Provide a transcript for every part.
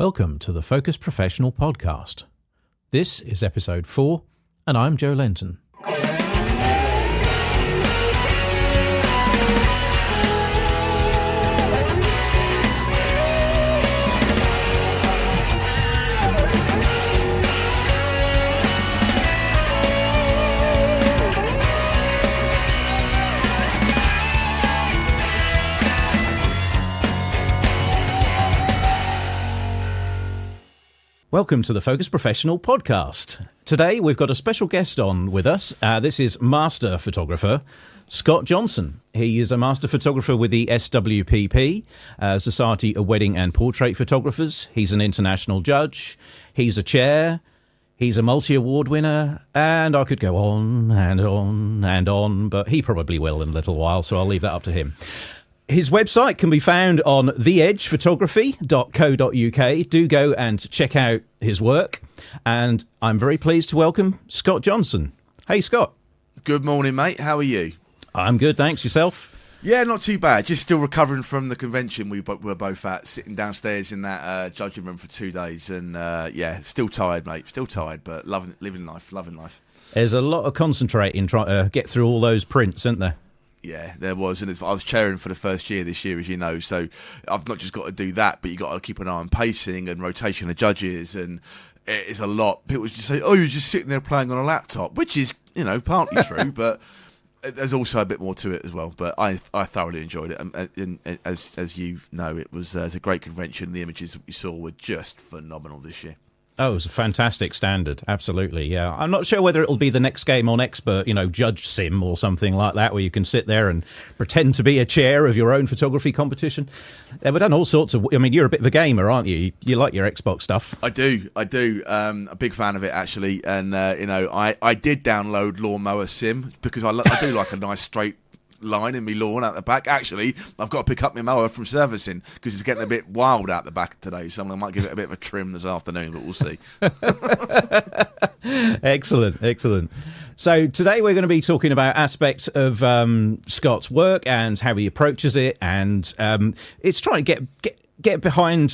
Welcome to the Focus Professional Podcast. This is episode 4, and I'm Joe Lenton. Welcome to the Focus Professional Podcast. Today we've got a special guest on with us. This is master photographer Scott Johnson. He is a master photographer with the FSWPP, Society of Wedding and Portrait Photographers. He's an international judge. He's a chair. He's a multi-award winner. And I could go on and on and on, but he probably will in a little while, so I'll leave that up to him. His website can be found on theedgephotography.co.uk. Do go and check out his work. And I'm very pleased to welcome Scott Johnson. Hey, Scott. Good morning, mate. How are you? I'm good, thanks. Yourself? Yeah, not too bad. Just still recovering from the convention we were both at, sitting downstairs in that judging room for 2 days. And, still tired, mate. Still tired, but living life. There's a lot of concentrating trying to get through all those prints, isn't there? Yeah, there was, and I was chairing for the first year this year, as you know, so I've not just got to do that, but you've got to keep an eye on pacing and rotation of judges, and it is a lot. People just say, oh, you're just sitting there playing on a laptop, which is, partly true, but there's also a bit more to it as well, but I thoroughly enjoyed it, and as you know, it was a great convention. The images that we saw were just phenomenal this year. Oh, it was a fantastic standard. Absolutely, yeah. I'm not sure whether it'll be the next Game On Expert, Judge Sim or something like that, where you can sit there and pretend to be a chair of your own photography competition. They've done all sorts of... you're a bit of a gamer, aren't you? You like your Xbox stuff. I do. A big fan of it, actually. And, I did download Lawnmower Sim because I do like a nice straight line in my lawn out the back. Actually, I've got to pick up my mower from servicing because it's getting a bit wild out the back today, so I might give it a bit of a trim this afternoon, but we'll see. Excellent. So today we're going to be talking about aspects of Scott's work and how he approaches it, and it's trying to get behind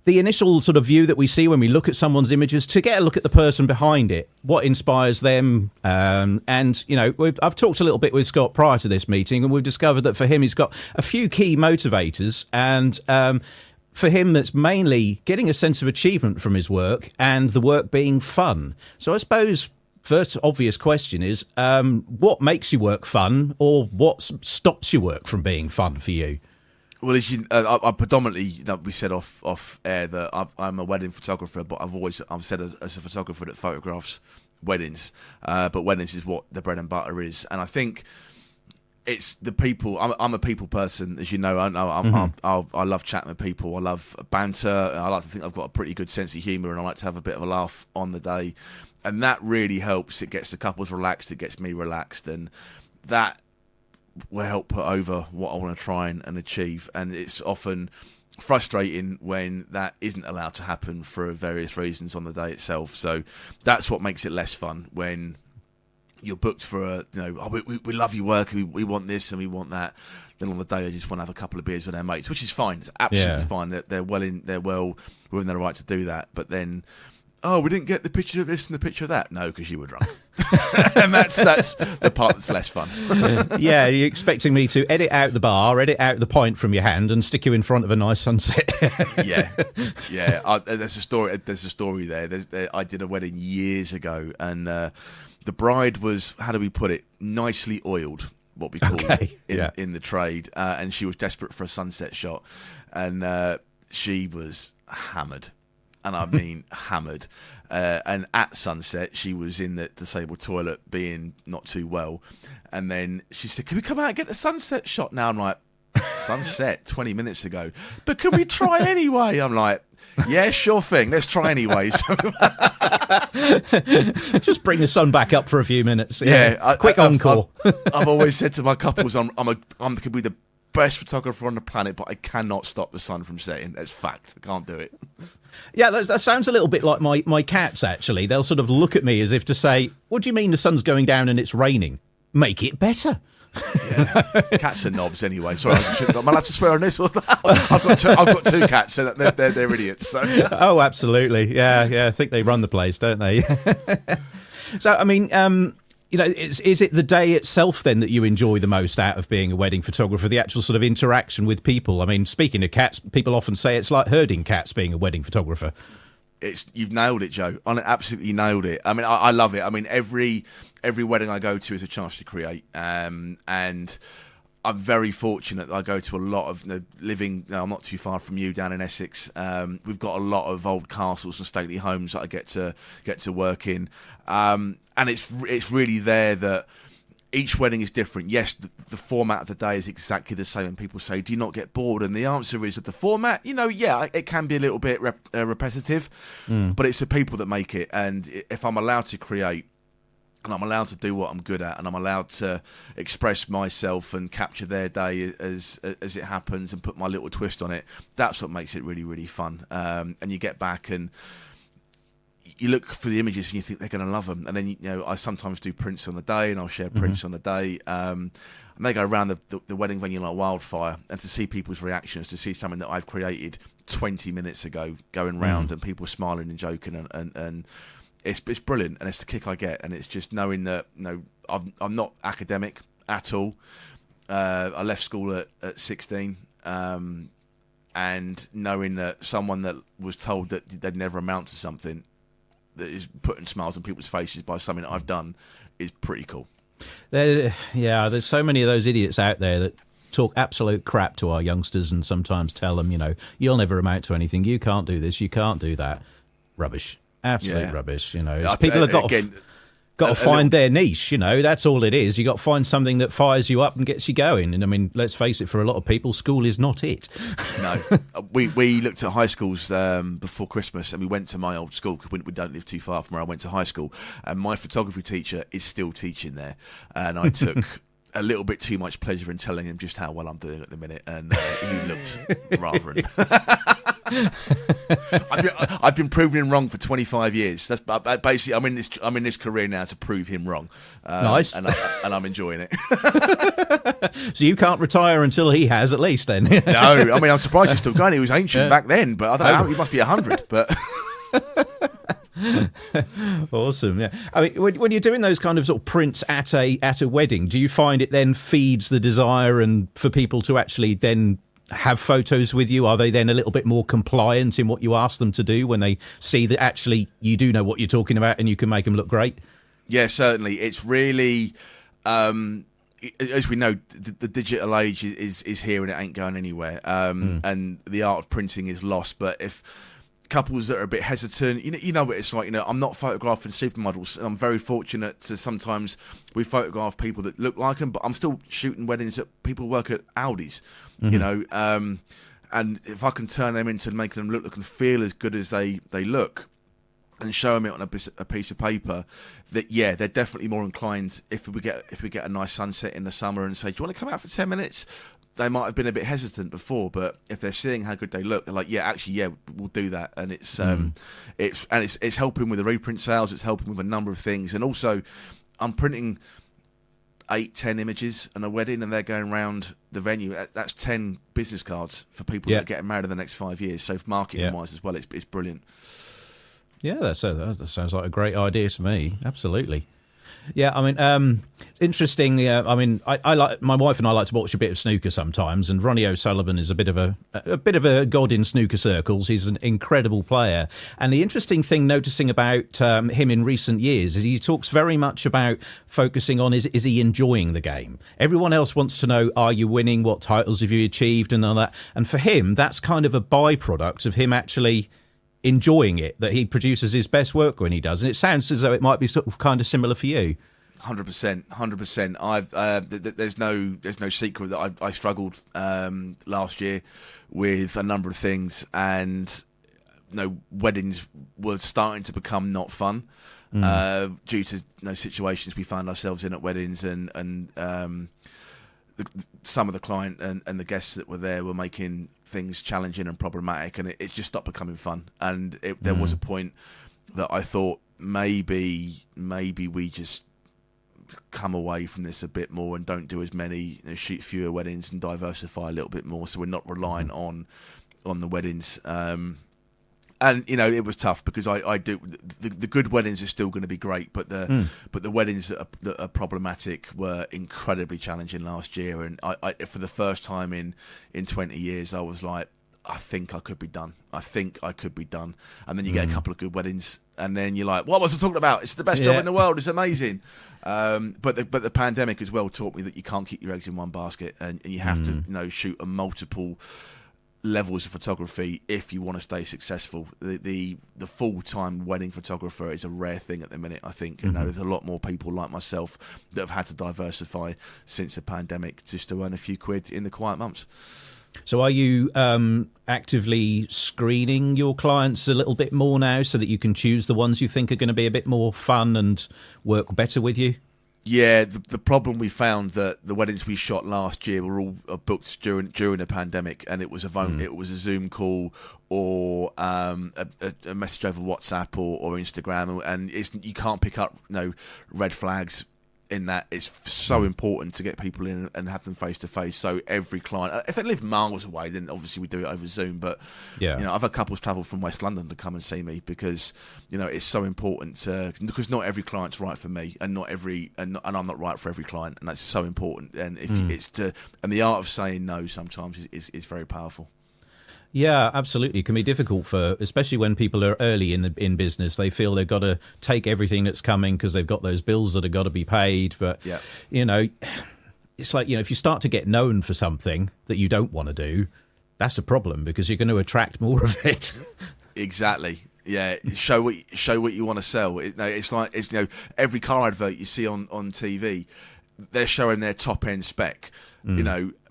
the initial sort of view that we see when we look at someone's images, to get a look at the person behind it, what inspires them. I've talked a little bit with Scott prior to this meeting, and we've discovered that for him, he's got a few key motivators. And for him, that's mainly getting a sense of achievement from his work and the work being fun. So I suppose first obvious question is, what makes your work fun, or what stops your work from being fun for you? Well, as you, I predominantly, we said off air that I'm a wedding photographer, but I've said as a photographer that photographs weddings, but weddings is what the bread and butter is, and I think it's the people. I'm a people person, as you know. I love chatting with people. I love banter. I like to think I've got a pretty good sense of humour, and I like to have a bit of a laugh on the day, and that really helps. It gets the couples relaxed. It gets me relaxed, and that will help put over what I want to try and achieve. And it's often frustrating when that isn't allowed to happen for various reasons on the day itself. So that's what makes it less fun when you're booked for we love your work, we want this and we want that. Then on the day they just want to have a couple of beers with their mates, which is fine. It's absolutely fine. They're well within their right to do that. But then, oh, we didn't get the picture of this and the picture of that. No, because you were drunk. And that's the part that's less fun. Yeah, you're expecting me to edit out the bar, edit out the point from your hand, and stick you in front of a nice sunset. Yeah. There's a story there. I did a wedding years ago, and the bride was, how do we put it, nicely oiled, what we call it in the trade, and she was desperate for a sunset shot, and she was hammered. And I mean hammered. And at sunset, she was in the disabled toilet being not too well. And then she said, can we come out and get the sunset shot now? I'm like, sunset 20 minutes ago. But can we try anyway? I'm like, yeah, sure thing. Let's try anyway. So just bring the sun back up for a few minutes. Yeah. Quick encore. I've always said to my couples, I could be the best photographer on the planet, but I cannot stop the sun from setting. That's fact. I can't do it. Yeah, that sounds a little bit like my cats, actually. They'll sort of look at me as if to say, what do you mean the sun's going down and it's raining? make it better. Yeah. Cats are knobs anyway. Sorry, am I allowed to swear on this? I've got two cats, and they're idiots. So. Oh, absolutely. Yeah. I think they run the place, don't they? So, I mean, is it the day itself then that you enjoy the most out of being a wedding photographer? The actual sort of interaction with people. I mean, speaking of cats, people often say it's like herding cats being a wedding photographer. You've nailed it, Joe. Absolutely nailed it. I mean, I love it. I mean, every wedding I go to is a chance to create, and I'm very fortunate that I go to a lot of living. I'm not too far from you down in Essex. We've got a lot of old castles and stately homes that I get to work in, and it's really there that. Each wedding is different. Yes, the format of the day is exactly the same. And people say, do you not get bored? And the answer is that the format, yeah, it can be a little bit repetitive, but it's the people that make it. And if I'm allowed to create, and I'm allowed to do what I'm good at, and I'm allowed to express myself and capture their day as it happens and put my little twist on it, that's what makes it really, really fun. And you get back and you look for the images and you think they're going to love them, and then I sometimes do prints on the day, and I'll share prints on the day, and they go around the wedding venue like wildfire. And to see people's reactions, to see something that I've created 20 minutes ago going round and people smiling and joking, and it's brilliant, and it's the kick I get, and it's just knowing that I'm not academic at all. I left school at 16. And knowing that someone that was told that they'd never amount to something, that is putting smiles on people's faces by something that I've done, is pretty cool. There's so many of those idiots out there that talk absolute crap to our youngsters and sometimes tell them, you'll never amount to anything. You can't do this. You can't do that. Rubbish. Absolute rubbish. People have got to find their niche. That's all it is. You got to find something that fires you up and gets you going. And I mean, let's face it, for a lot of people, school is not it. No, we looked at high schools before Christmas, and we went to my old school because we don't live too far from where I went to high school. And my photography teacher is still teaching there, and I took a little bit too much pleasure in telling him just how well I'm doing at the minute, and he looked rather. I've been proving him wrong for 25 years. That's basically I'm in this career now to prove him wrong. Nice, and I'm enjoying it. So you can't retire until he has, at least. Then no, I mean I'm surprised he's still going. He was ancient back then, but I don't know. He must be 100. But awesome, yeah. I mean, when you're doing those kind of sort of prints at a wedding, do you find it then feeds the desire and for people to actually then have photos with you? Are they then a little bit more compliant in what you ask them to do when they see that actually you do know what you're talking about and you can make them look great? Yeah, certainly. It's really, as we know, the digital age is here and it ain't going anywhere. And the art of printing is lost. But if couples that are a bit hesitant, you know what it's like. I'm not photographing supermodels. I'm very fortunate to sometimes we photograph people that look like them, but I'm still shooting weddings that people work at Aldi's. And if I can turn them into making them look and feel as good as they look, and show them it on a piece of paper, that they're definitely more inclined. If we get a nice sunset in the summer and say, do you want to come out for 10 minutes? They might have been a bit hesitant before, but if they're seeing how good they look, they're like, we'll do that. And it's helping with the reprint sales. It's helping with a number of things. And also, I'm printing 8-10 images on a wedding, and they're going around the venue. That's 10 business cards for people that are getting married in the next 5 years. So marketing-wise as well, it's brilliant. Yeah, that sounds like a great idea to me. Absolutely. Yeah, I mean, interesting. I mean, I like, my wife and I like to watch a bit of snooker sometimes, and Ronnie O'Sullivan is a bit of a god in snooker circles. He's an incredible player, and the interesting thing noticing about him in recent years is he talks very much about focusing on is he enjoying the game. Everyone else wants to know, are you winning? What titles have you achieved? And all that. And for him, that's kind of a byproduct of him actually enjoying it, that he produces his best work when he does. And it sounds as though it might be sort of kind of similar for you. 100%. I've there's no secret that I struggled last year with a number of things, and weddings were starting to become not fun due to situations we found ourselves in at weddings, and some of the client and the guests that were there were making things challenging and problematic, and it just stopped becoming fun. And there was a point that I thought maybe we just come away from this a bit more and don't do as many, shoot fewer weddings and diversify a little bit more, so we're not reliant on the weddings. And it was tough because I do the good weddings are still going to be great, but the weddings that are problematic were incredibly challenging last year. And I for the first time in 20 years, I was like, I think I could be done. And then you get a couple of good weddings, and then you're like, what was I talking about? It's the best job in the world. It's amazing. But the pandemic as well taught me that you can't keep your eggs in one basket, and you have to shoot a multiple levels of photography if you want to stay successful. The full-time wedding photographer is a rare thing at the minute, I think. There's a lot more people like myself that have had to diversify since the pandemic just to earn a few quid in the quiet months. So are you actively screening your clients a little bit more now so that you can choose the ones you think are going to be a bit more fun and work better with you? Yeah, the problem we found that the weddings we shot last year were all booked during the pandemic, and it was a Zoom call or a message over WhatsApp or Instagram, and you can't pick up red flags in that. It's so important to get people in and have them face to face. So every client, if they live miles away, then obviously we do it over Zoom. But I've had couples travel from West London to come and see me because it's so important because not every client's right for me, and and I'm not right for every client, and that's so important. And and the art of saying no sometimes is very powerful. Yeah, absolutely. It can be difficult especially when people are early in business. They feel they've got to take everything that's coming because they've got those bills that have got to be paid. But, it's like, if you start to get known for something that you don't want to do, that's a problem because you're going to attract more of it. Exactly. Yeah, show what you want to sell. It's like every car advert you see on TV, they're showing their top end spec,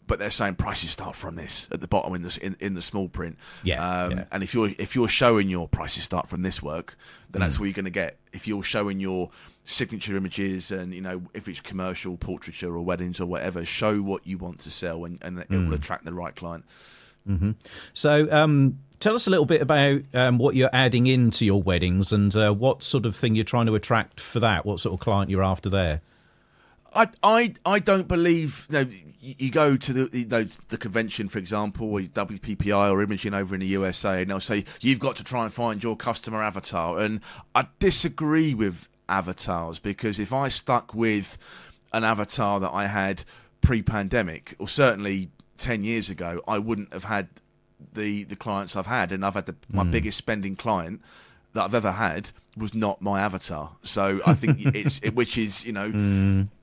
but they're saying prices start from this at the bottom in the small print. And if you're showing your prices start from this work, then that's what you're going to get. If you're showing your signature images and if it's commercial, portraiture or weddings or whatever, show what you want to sell, and it will attract the right client. Mm-hmm. So tell us a little bit about what you're adding into your weddings and what sort of thing you're trying to attract for that. What sort of client you're after there? I don't believe you go to the convention, for example, or WPPI or imaging over in the USA, and they'll say you've got to try and find your customer avatar, and I disagree with avatars, because if I stuck with an avatar that I had pre-pandemic, or certainly 10 years ago, I wouldn't have had the clients I've had, and I've had my biggest spending client that I've ever had was not my avatar. So I think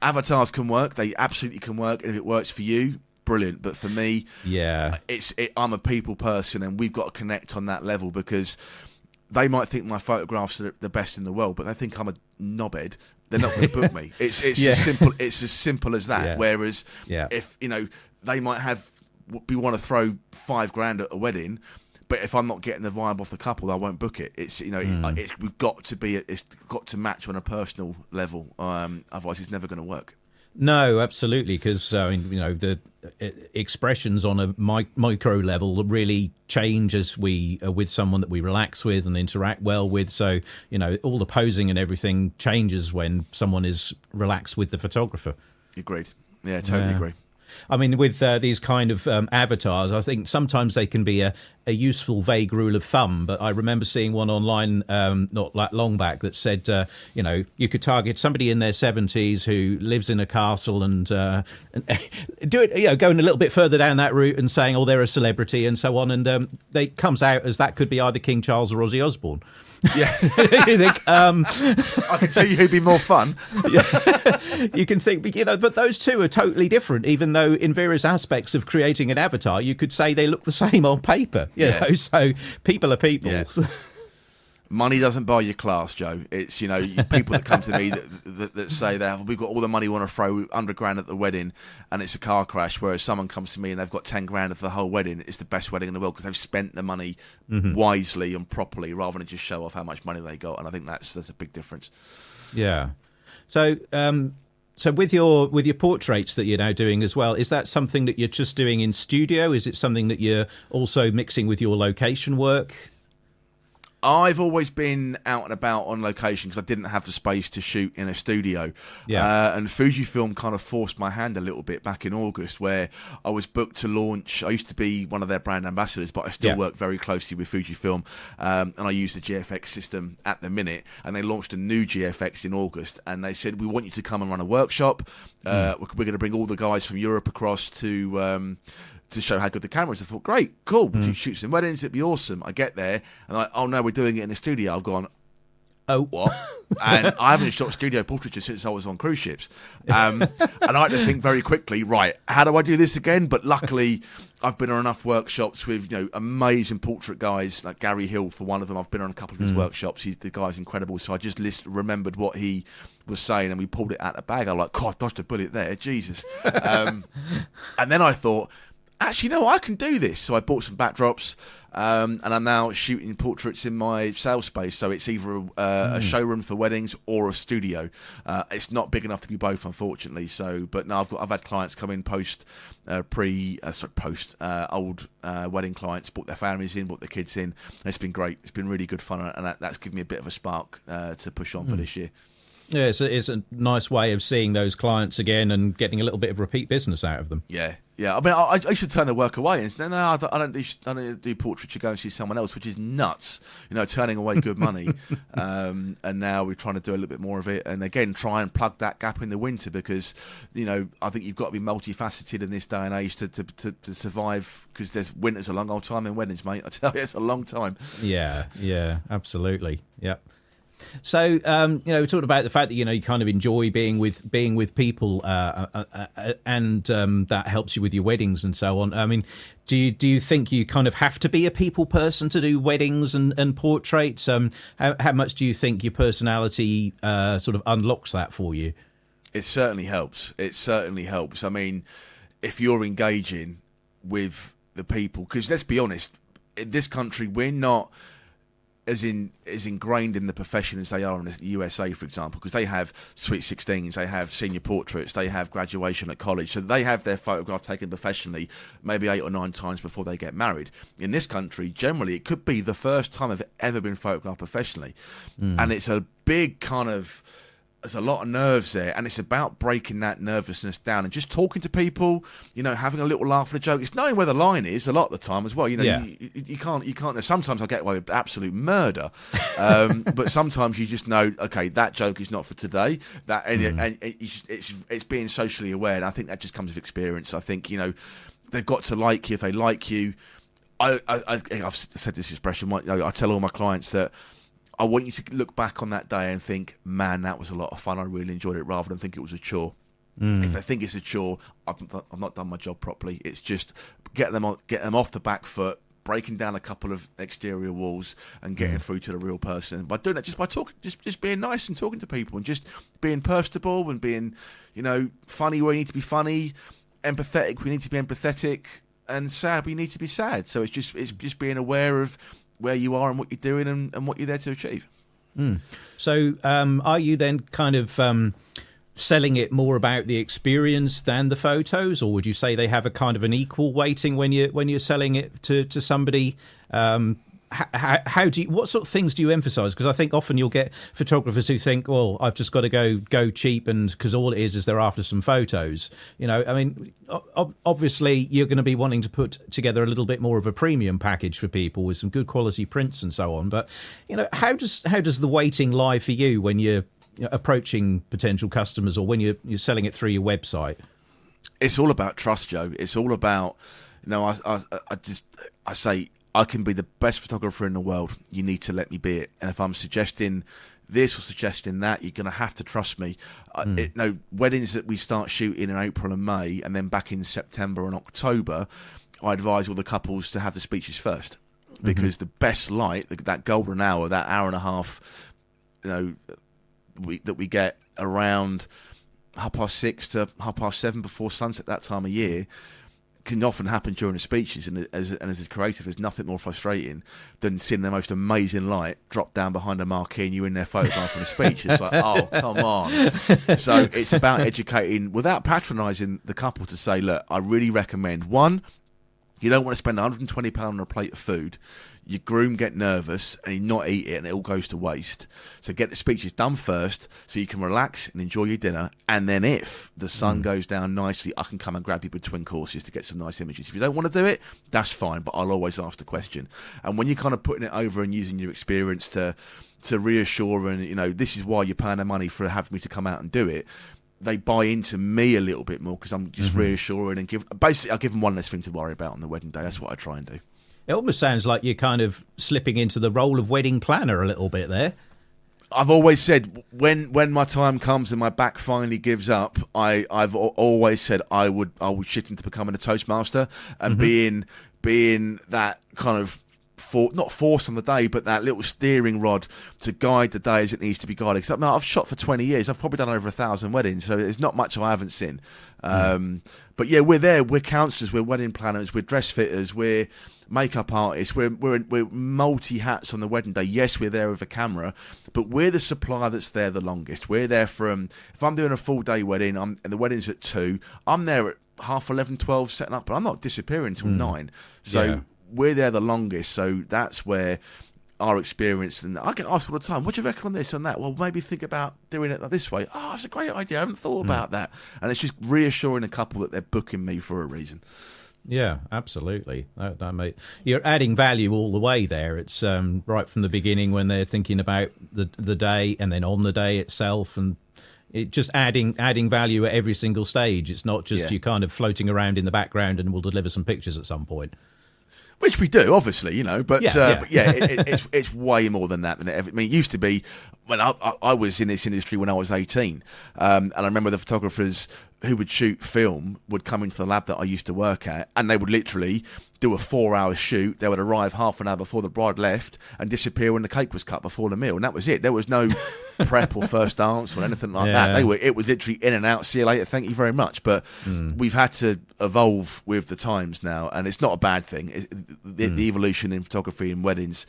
avatars can work. They absolutely can work. And if it works for you, brilliant. But for me, I'm a people person, and we've got to connect on that level, because they might think my photographs are the best in the world, but they think I'm a knobhead. They're not going to book me. It's as simple as that. Yeah. Whereas if they might want to throw $5,000 at a wedding, but if I'm not getting the vibe off the couple, I won't book it. It's we've got to it's got to match on a personal level. Otherwise, it's never going to work. No, absolutely, because the expressions on a micro level really change as we are with someone that we relax with and interact well with. So all the posing and everything changes when someone is relaxed with the photographer. Agreed. Yeah, totally agree. I mean, with these kind of avatars, I think sometimes they can be a useful, vague rule of thumb. But I remember seeing one online not that long back that said, you could target somebody in their 70s who lives in a castle and do it, going a little bit further down that route and saying, oh, they're a celebrity and so on. And it comes out as that could be either King Charles or Ozzy Osbourne. Yeah, you think, I can tell you who'd be more fun. You can think, but those two are totally different. Even though in various aspects of creating an avatar, you could say they look the same on paper. You know, so people are people. Yeah. Money doesn't buy you class, Joe. It's people that come to me that say that we've got all the money we want to throw $100,000 at the wedding, and it's a car crash. Whereas someone comes to me and they've got $10,000 for the whole wedding. It's the best wedding in the world because they've spent the money wisely and properly, rather than just show off how much money they got. And I think that's a big difference. Yeah. So with your portraits that you're now doing as well, is that something that you're just doing in studio? Is it something that you're also mixing with your location work? I've always been out and about on location because I didn't have the space to shoot in a studio. And Fujifilm kind of forced my hand a little bit back in August, where I was booked to launch. I used to be one of their brand ambassadors, but I still work very closely with Fujifilm, and I use the GFX system at the minute. And they launched a new GFX in August, and they said, we want you to come and run a workshop. We're going to bring all the guys from Europe across to show how good the camera is. I thought, great, cool, would you shoot some weddings? It'd be awesome. I get there, and oh no, we're doing it in a studio. I've gone, oh, what? And I haven't shot studio portraiture since I was on cruise ships. And I had to think very quickly, right, how do I do this again? But luckily, I've been on enough workshops with amazing portrait guys, like Gary Hill for one of them. I've been on a couple of his workshops. The guy's incredible. So I just remembered what he was saying, and we pulled it out of the bag. I'm like, God, I dodged a bullet there, Jesus. And then I thought, actually, no, I can do this. So I bought some backdrops, and I'm now shooting portraits in my sales space. So it's either a showroom for weddings or a studio. It's not big enough to be both, unfortunately. So, but no, I've had clients come in old wedding clients, brought their families in, brought their kids in. It's been great. It's been really good fun, and that's given me a bit of a spark to push on for this year. Yeah, it's a nice way of seeing those clients again and getting a little bit of repeat business out of them. Yeah. I mean, I should turn the work away and say, no, I don't do portraiture. Go and see someone else, which is nuts. Turning away good money. And now we're trying to do a little bit more of it, and again try and plug that gap in the winter, because I think you've got to be multifaceted in this day and age to survive, because winter's a long old time in weddings, mate. I tell you, it's a long time. Yeah, absolutely. Yeah. So, we talked about the fact that, you kind of enjoy being with people, and that helps you with your weddings and so on. I mean, do you think you kind of have to be a people person to do weddings and portraits? How much do you think your personality sort of unlocks that for you? It certainly helps. I mean, if you're engaging with the people, because let's be honest, in this country, we're not as ingrained in the profession as they are in the USA, for example, because they have Sweet 16s, they have senior portraits, they have graduation at college, so they have their photograph taken professionally maybe 8 or 9 times before they get married. In this country, generally, it could be the first time they've ever been photographed professionally, and it's a big kind of... There's a lot of nerves there, and it's about breaking that nervousness down and just talking to people, having a little laugh and a joke. It's knowing where the line is a lot of the time as well. You can't. Sometimes I get away with absolute murder, but sometimes you just know, okay, that joke is not for today. And it's being socially aware, and I think that just comes with experience. I think they've got to like you. If they like you, I've said this expression. I tell all my clients that I want you to look back on that day and think, man, that was a lot of fun. I really enjoyed it, rather than think it was a chore. If they think it's a chore, I've not done my job properly. It's just get them off the back foot, breaking down a couple of exterior walls and getting through to the real person. By doing that, just by talking, just being nice and talking to people, and just being personable and being, funny where you need to be funny, empathetic where you need to be empathetic, and sad where you need to be sad. So it's just being aware of where you are and what you're doing and what you're there to achieve. So are you then kind of selling it more about the experience than the photos, or would you say they have a kind of an equal weighting when you're selling it to somebody? What sort of things do you emphasize? Because I think often you'll get photographers who think, well, I've just got to go cheap, and because all it is they're after some photos. I mean, obviously you're going to be wanting to put together a little bit more of a premium package for people with some good quality prints and so on. But how does the weighting lie for you when you're approaching potential customers, or when you're selling it through your website? It's all about trust, Joe. It's all about, I say, I can be the best photographer in the world. You need to let me be it. And if I'm suggesting this or suggesting that, you're going to have to trust me. Weddings that we start shooting in April and May, and then back in September and October, I advise all the couples to have the speeches first, because the best light, that golden hour, that hour and a half, that we get around 6:30 to 7:30 before sunset, that time of year, can often happen during the speeches, and as a creative, there's nothing more frustrating than seeing the most amazing light drop down behind a marquee and you're in their photograph on a speech. It's like, oh, come on. So it's about educating without patronising the couple to say, look, I really recommend, one, you don't want to spend £120 on a plate of food. your groom get nervous and he not eat it and it all goes to waste. So get the speeches done first so you can relax and enjoy your dinner. And then if the sun goes down nicely, I can come and grab you between courses to get some nice images. If you don't want to do it, that's fine, but I'll always ask the question. And when you're kind of putting it over and using your experience to reassure and, this is why you're paying the money for having me to come out and do it, they buy into me a little bit more because I'm just reassuring and I give them one less thing to worry about on the wedding day. That's what I try and do. It almost sounds like you're kind of slipping into the role of wedding planner a little bit there. I've always said when my time comes and my back finally gives up, I've always said I would shit into becoming a Toastmaster and being that kind of not forced on the day, but that little steering rod to guide the day as it needs to be guided. Because I've shot for 20 years. I've probably done over 1,000 weddings, so there's not much I haven't seen. But yeah, we're there. We're counsellors. We're wedding planners. We're dress fitters. We're makeup artists. We're multi hats on the wedding day. Yes, we're there with a camera, but we're the supplier that's there the longest. We're there from, if I'm doing a full day wedding and the wedding's at 2, I'm there at 11:30, 12 setting up, but I'm not disappearing until 9. So we're there the longest, so that's where our experience, and I get asked all the time, what do you reckon on this and that? Well, maybe think about doing it this way. Oh, that's a great idea. I haven't thought about that. And it's just reassuring a couple that they're booking me for a reason. Yeah, absolutely. You're adding value all the way there. It's right from the beginning when they're thinking about the day, and then on the day itself, and it just adding value at every single stage. It's not just you kind of floating around in the background and we'll deliver some pictures at some point. Which we do, obviously, but it's way more than that. It used to be when I was in this industry when I was 18, and I remember the photographers who would shoot film would come into the lab that I used to work at, and they would literally do a 4-hour shoot. They would arrive half an hour before the bride left and disappear when the cake was cut before the meal, and that was it. There was no prep or first dance or anything like that. It was literally in and out. See you later. Thank you very much. But we've had to evolve with the times now, and it's not a bad thing. The evolution in photography and weddings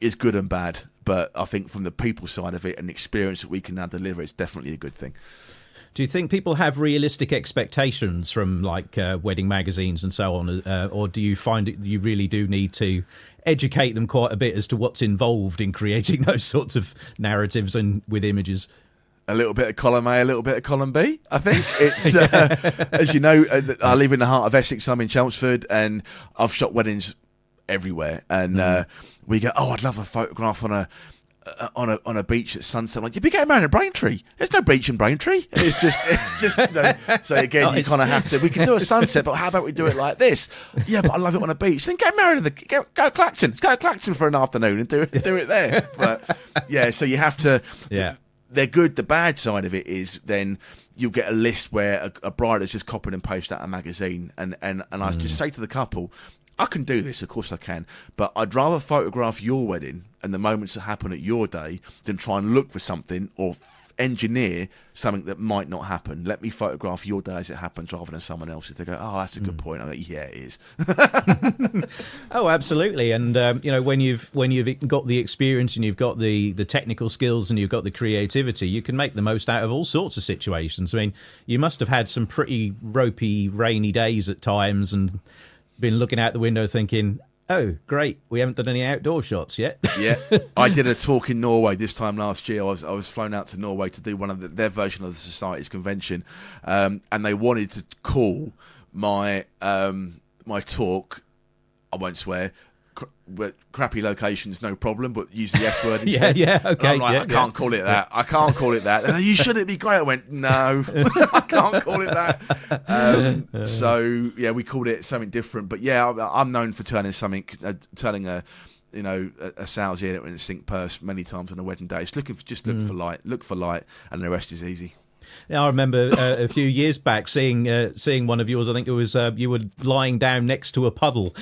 is good and bad, but I think from the people side of it and the experience that we can now deliver, it's definitely a good thing. Do you think people have realistic expectations from wedding magazines and so on, or do you find that you really do need to educate them quite a bit as to what's involved in creating those sorts of narratives and with images? A little bit of column A, a little bit of column B, I think. It's as you know, I live in the heart of Essex. I'm in Chelmsford, and I've shot weddings everywhere. And we go, oh, I'd love a photograph on a beach at sunset. I'm like, you'd be getting married in Braintree. There's no beach in Braintree. It's just so again, nice. You kind of have to. We can do a sunset, but how about we do it like this? Yeah, but I love it on a beach. Then get married go to Clacton. Go to Clacton for an afternoon and do it there. But yeah, so you have to. Yeah. They're good. The bad side of it is then you'll get a list where a bride has just copied and pasted out a magazine, and I just say to the couple, I can do this, of course I can, but I'd rather photograph your wedding and the moments that happen at your day than try and look for something or engineer something that might not happen. Let me photograph your day as it happens rather than someone else's. They go, oh, that's a good point. I'm like, yeah, it is. Oh, absolutely. And when you've got the experience and you've got the technical skills and you've got the creativity, you can make the most out of all sorts of situations. I mean, you must have had some pretty ropey, rainy days at times and been looking out the window thinking, oh, great, we haven't done any outdoor shots yet. Yeah, I did a talk in Norway this time last year. I was flown out to Norway to do one of their version of the Society's convention, and they wanted to call my my talk, I won't swear, crappy locations, no problem, but use the S word instead. Okay. I'm like, I can't call it that. I can't call it that. And you should it be great. I went, no, I can't call it that. So yeah, we called it something different. But yeah, I'm known for turning a salesy in a sink purse many times on a wedding day. It's look for light, and the rest is easy. Yeah, I remember a few years back seeing one of yours. I think it was you were lying down next to a puddle,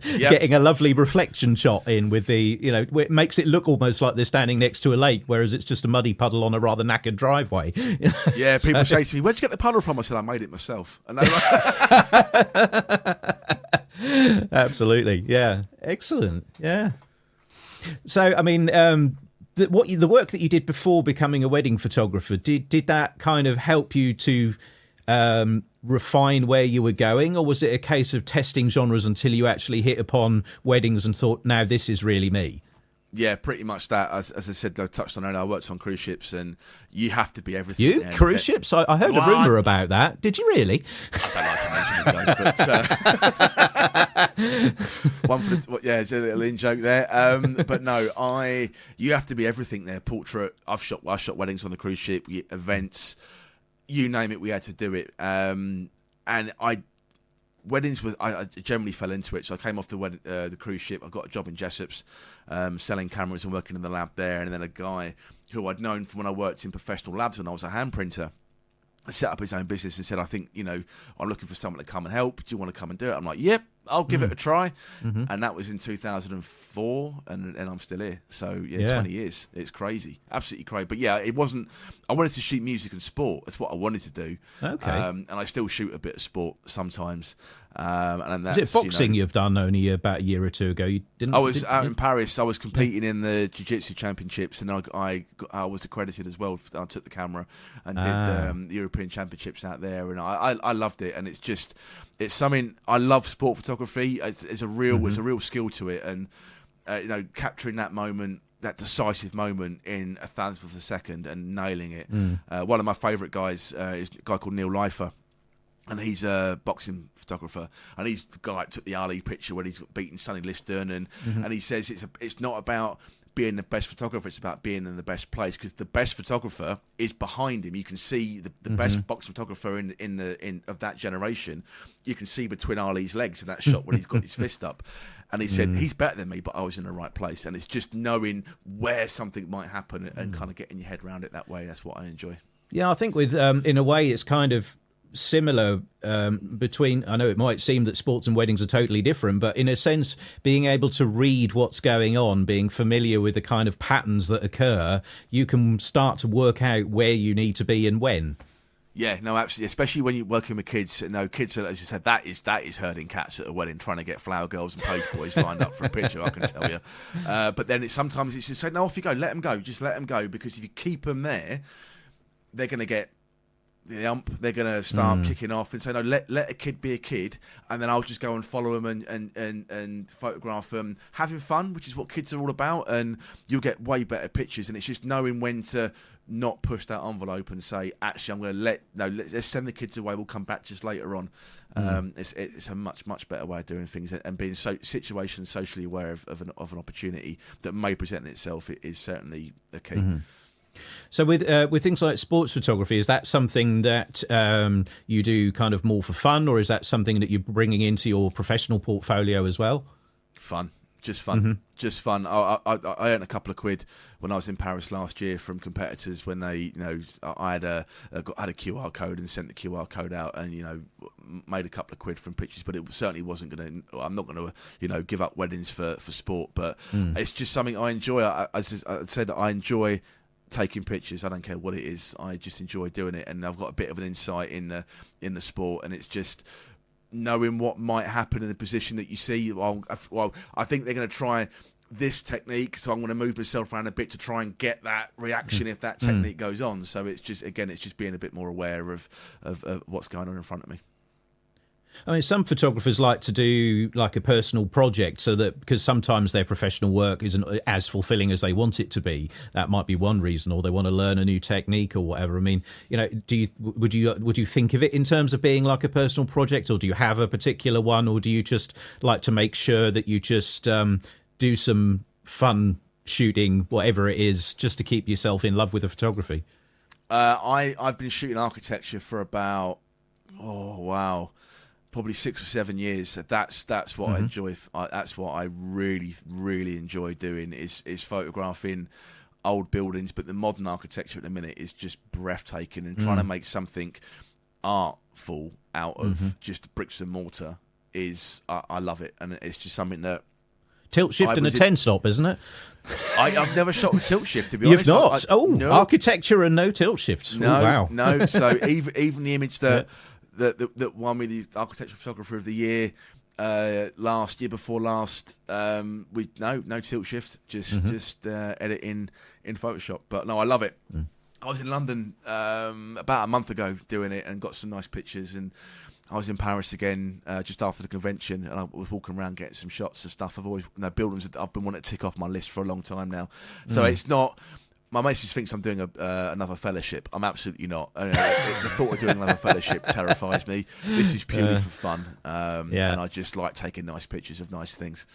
getting a lovely reflection shot in with the, it makes it look almost like they're standing next to a lake, whereas it's just a muddy puddle on a rather knackered driveway. Yeah, people say to me, "Where'd you get the puddle from?" I said, "I made it myself." And absolutely, yeah, excellent, yeah. So, I mean. The work that you did before becoming a wedding photographer, did that kind of help you to refine where you were going, or was it a case of testing genres until you actually hit upon weddings and thought, now this is really me? Yeah, pretty much that. As I said, I touched on earlier, I worked on cruise ships, and you have to be everything. You? Cruise ships? I heard a rumour about that. Did you really? I don't like to mention the joke, but one for the, it's a little in joke there. But no, you have to be everything there. Portrait. I shot weddings on the cruise ship, events, you name it. We had to do it, and weddings was I generally fell into it. So I came off the cruise ship. I got a job in Jessop's, selling cameras and working in the lab there. And then a guy who I'd known from when I worked in professional labs when I was a hand printer set up his own business and said, I think, I'm looking for someone to come and help. Do you want to come and do it? I'm like, yep, I'll give it a try. Mm-hmm. And that was in 2004, and I'm still here. So, 20 years. It's crazy. Absolutely crazy. But yeah, it wasn't... I wanted to shoot music and sport. That's what I wanted to do. Okay. And I still shoot a bit of sport sometimes. And that's, is it boxing you've done only about a year or two ago? You didn't. I was out in Paris. I was competing in the Jiu-Jitsu Championships, and I was accredited as well. I took the camera and did the European Championships out there, and I loved it. And it's something I love. Sport photography. It's a real skill to it, and capturing that moment, that decisive moment in a thousandth of a second and nailing it. One of my favourite guys is a guy called Neil Leifer. And he's a boxing photographer, and he's the guy that took the Ali picture when he's beating Sonny Liston, and he says it's not about being the best photographer, it's about being in the best place, because the best photographer is behind him. You can see the best boxing photographer in of that generation. You can see between Ali's legs in that shot when he's got his fist up. And he said, he's better than me, but I was in the right place. And it's just knowing where something might happen and kind of getting your head around it that way. That's what I enjoy. Yeah, I think with in a way it's kind of similar between, I know it might seem that sports and weddings are totally different, but in a sense, being able to read what's going on, being familiar with the kind of patterns that occur, you can start to work out where you need to be and when. Yeah, no, absolutely. Especially when you're working with kids. Kids are, as you said, that is herding cats at a wedding, trying to get flower girls and page boys lined up for a picture, I can tell you. But then sometimes it's just say, no, off you go, let them go, just let them go, because if you keep them there, they're going to get the ump, they're going to start kicking off and say, no, let a kid be a kid, and then I'll just go and follow them and photograph them having fun, which is what kids are all about, and you'll get way better pictures. And it's just knowing when to not push that envelope and say, actually, I'm going to let's send the kids away, we'll come back just later on. It's a much better way of doing things, and being situation socially aware of an opportunity that may present itself is certainly a key. So with things like sports photography, is that something that you do kind of more for fun, or is that something that you're bringing into your professional portfolio as well? Fun. Just fun. Just fun. I earned a couple of quid when I was in Paris last year from competitors when they, I had a QR code and sent the QR code out, and made a couple of quid from pictures. But it certainly wasn't going to. I'm not going to give up weddings for sport. But it's just something I enjoy. As I said, I enjoy taking pictures. I don't care what it is. I just enjoy doing it, and I've got a bit of an insight in the sport, and it's just knowing what might happen in the position that you see. Well, I think they're going to try this technique, so I'm going to move myself around a bit to try and get that reaction if that technique goes on. So it's just being a bit more aware of what's going on in front of me. I mean, some photographers like to do like a personal project, so that because sometimes their professional work isn't as fulfilling as they want it to be. That might be one reason, or they want to learn a new technique or whatever. I mean, would you think of it in terms of being like a personal project, or do you have a particular one, or do you just like to make sure that you just do some fun shooting, whatever it is, just to keep yourself in love with the photography? I've been shooting architecture for about probably 6 or 7 years. That's what I enjoy. That's what I really enjoy doing is photographing old buildings. But the modern architecture at the minute is just breathtaking, and trying to make something artful out of just bricks and mortar is I love it, and it's just something that. Tilt shift and a 10-stop, isn't it? I've never shot with tilt shift, to be honest. You've not? No. Architecture and no tilt shifts. No, wow. No. So even the image that won me the architectural photographer of the year year before last, no tilt shift, just edit in Photoshop. But no, I love it. I was in London about a month ago doing it and got some nice pictures, and I was in Paris again just after the convention, and I was walking around getting some shots of stuff. I've always buildings that I've been wanting to tick off my list for a long time now. So it's not. My mate just thinks I'm doing another fellowship. I'm absolutely not. The thought of doing another fellowship terrifies me. This is purely for fun, and I just like taking nice pictures of nice things.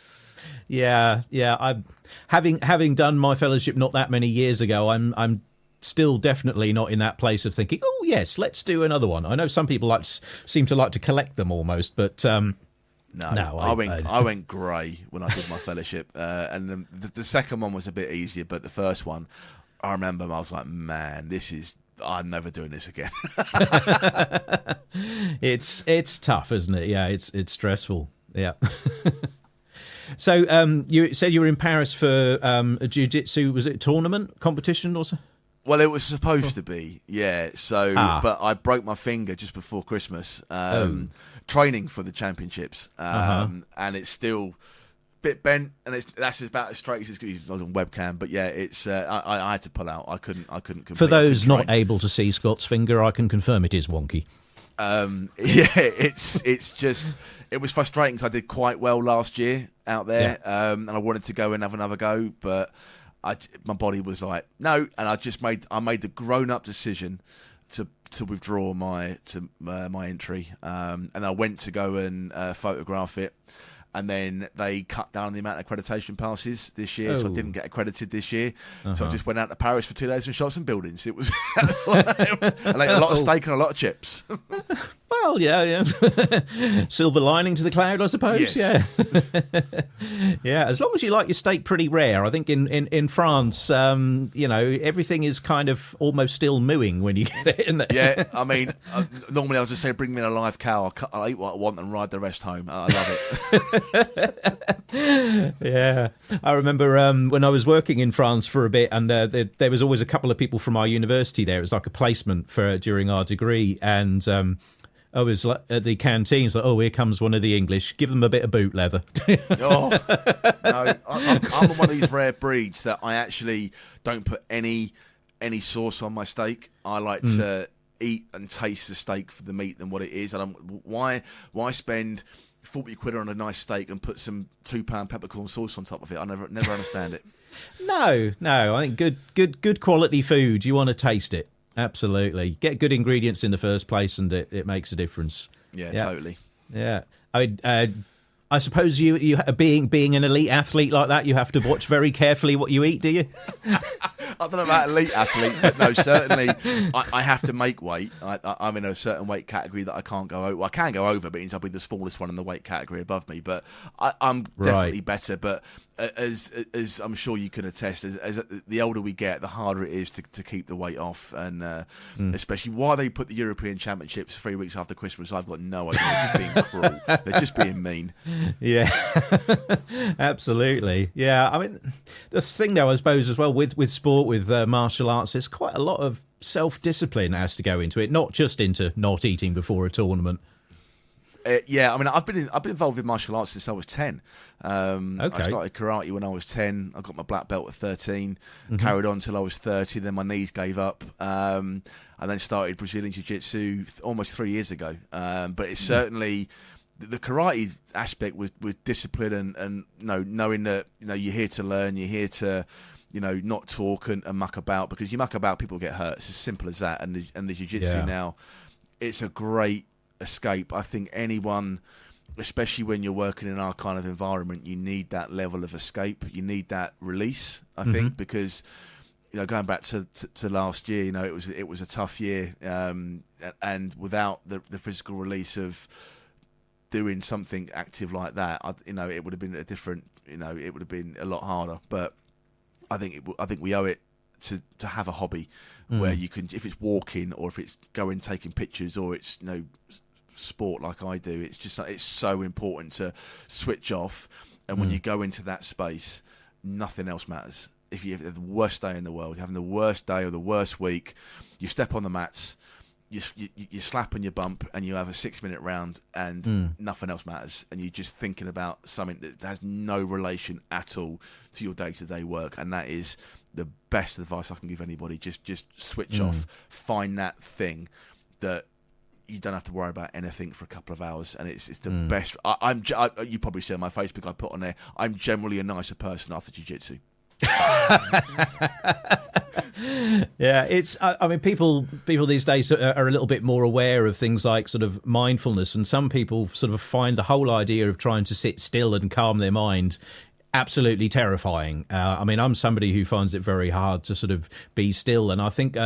Yeah. I'm having done my fellowship not that many years ago. I'm still definitely not in that place of thinking, oh yes, let's do another one. I know some people seem to like to collect them almost, but no, I went grey when I did my fellowship, and the second one was a bit easier, but the first one, I remember I was like, man, I'm never doing this again. It's tough, isn't it? Yeah, it's stressful. Yeah. So you said you were in Paris for a jiu-jitsu, was it a tournament competition or something? Well, it was supposed to be, yeah. So, but I broke my finger just before Christmas, training for the championships, and it's still a bit bent, and that's about as straight as it's going to be on webcam. But yeah, it's I had to pull out. I couldn't complete. For those not able to see Scott's finger, I can confirm it is wonky. It's just it was frustrating because I did quite well last year out there, and I wanted to go and have another go, but my body was like no, and I made the grown up decision to withdraw my entry, and I went to go and photograph it. And then they cut down the amount of accreditation passes this year, so I didn't get accredited this year. So I just went out to Paris for 2 days and shot some buildings. It was, I ate a lot of steak and a lot of chips. Well, yeah. Silver lining to the cloud, I suppose. Yes. Yeah, yeah. As long as you like your steak pretty rare. I think in France, everything is kind of almost still mooing when you get it in there. Yeah, I mean, normally I'll just say, bring me in a live cow. I'll eat what I want and ride the rest home. I love it. Yeah, I remember when I was working in France for a bit, and there was always a couple of people from our university there. It was like a placement during our degree, and I was like at the canteen. It's like, oh, here comes one of the English. Give them a bit of boot leather. No, I'm one of these rare breeds that I actually don't put any sauce on my steak. I like to eat and taste the steak for the meat than what it is. And why spend 40 quid on a nice steak and put some £2 peppercorn sauce on top of it? I never understand it. No. I think good quality food. You want to taste it. Absolutely. Get good ingredients in the first place, and it makes a difference. Yeah, totally. Yeah. I suppose you being an elite athlete like that, you have to watch very carefully what you eat, do you? I don't know about elite athlete, but no, certainly I have to make weight. I'm in a certain weight category that I can't go over. Well, I can go over, but it means I'll be the smallest one in the weight category above me. But I'm definitely better. But as I'm sure you can attest, as the older we get, the harder it is to keep the weight off. And especially why they put the European Championships 3 weeks after Christmas, I've got no idea. They're just being cruel. They're just being mean. Yeah, absolutely. Yeah, I mean, the thing though, I suppose, as well, with sport, with martial arts, there's quite a lot of self-discipline that has to go into it, not just into not eating before a tournament. Yeah, I mean, I've been involved with martial arts since I was 10. I started karate when I was 10. I got my black belt at 13. Carried on till I was 30. Then my knees gave up, and then started Brazilian Jiu-Jitsu almost 3 years ago. But it's certainly the karate aspect was discipline and knowing that you're here to learn, you're here to not talk and muck about, because you muck about, people get hurt. It's as simple as that. And the Jiu-Jitsu now, it's a great escape. I think anyone, especially when you're working in our kind of environment, you need that level of escape. You need that release, I think, because going back to last year, it was a tough year, and without the physical release of doing something active like that, it would have been a different, it would have been a lot harder. But I think we owe it to have a hobby where you can, if it's walking or if it's going taking pictures or it's sport like I do, it's so important to switch off. And when you go into that space, nothing else matters. If you have the worst day in the world, you're having the worst day or the worst week, you step on the mats, you slap and you bump, and you have a 6-minute round, and nothing else matters, and you're just thinking about something that has no relation at all to your day-to-day work, and that is the best advice I can give anybody. Just switch off, find that thing that you don't have to worry about anything for a couple of hours, and it's the best. You probably see on my Facebook, I put on there, I'm generally a nicer person after jiu-jitsu. Yeah, it's. I mean, people these days are a little bit more aware of things like sort of mindfulness, and some people sort of find the whole idea of trying to sit still and calm their mind absolutely terrifying. I mean, I'm somebody who finds it very hard to sort of be still, and I think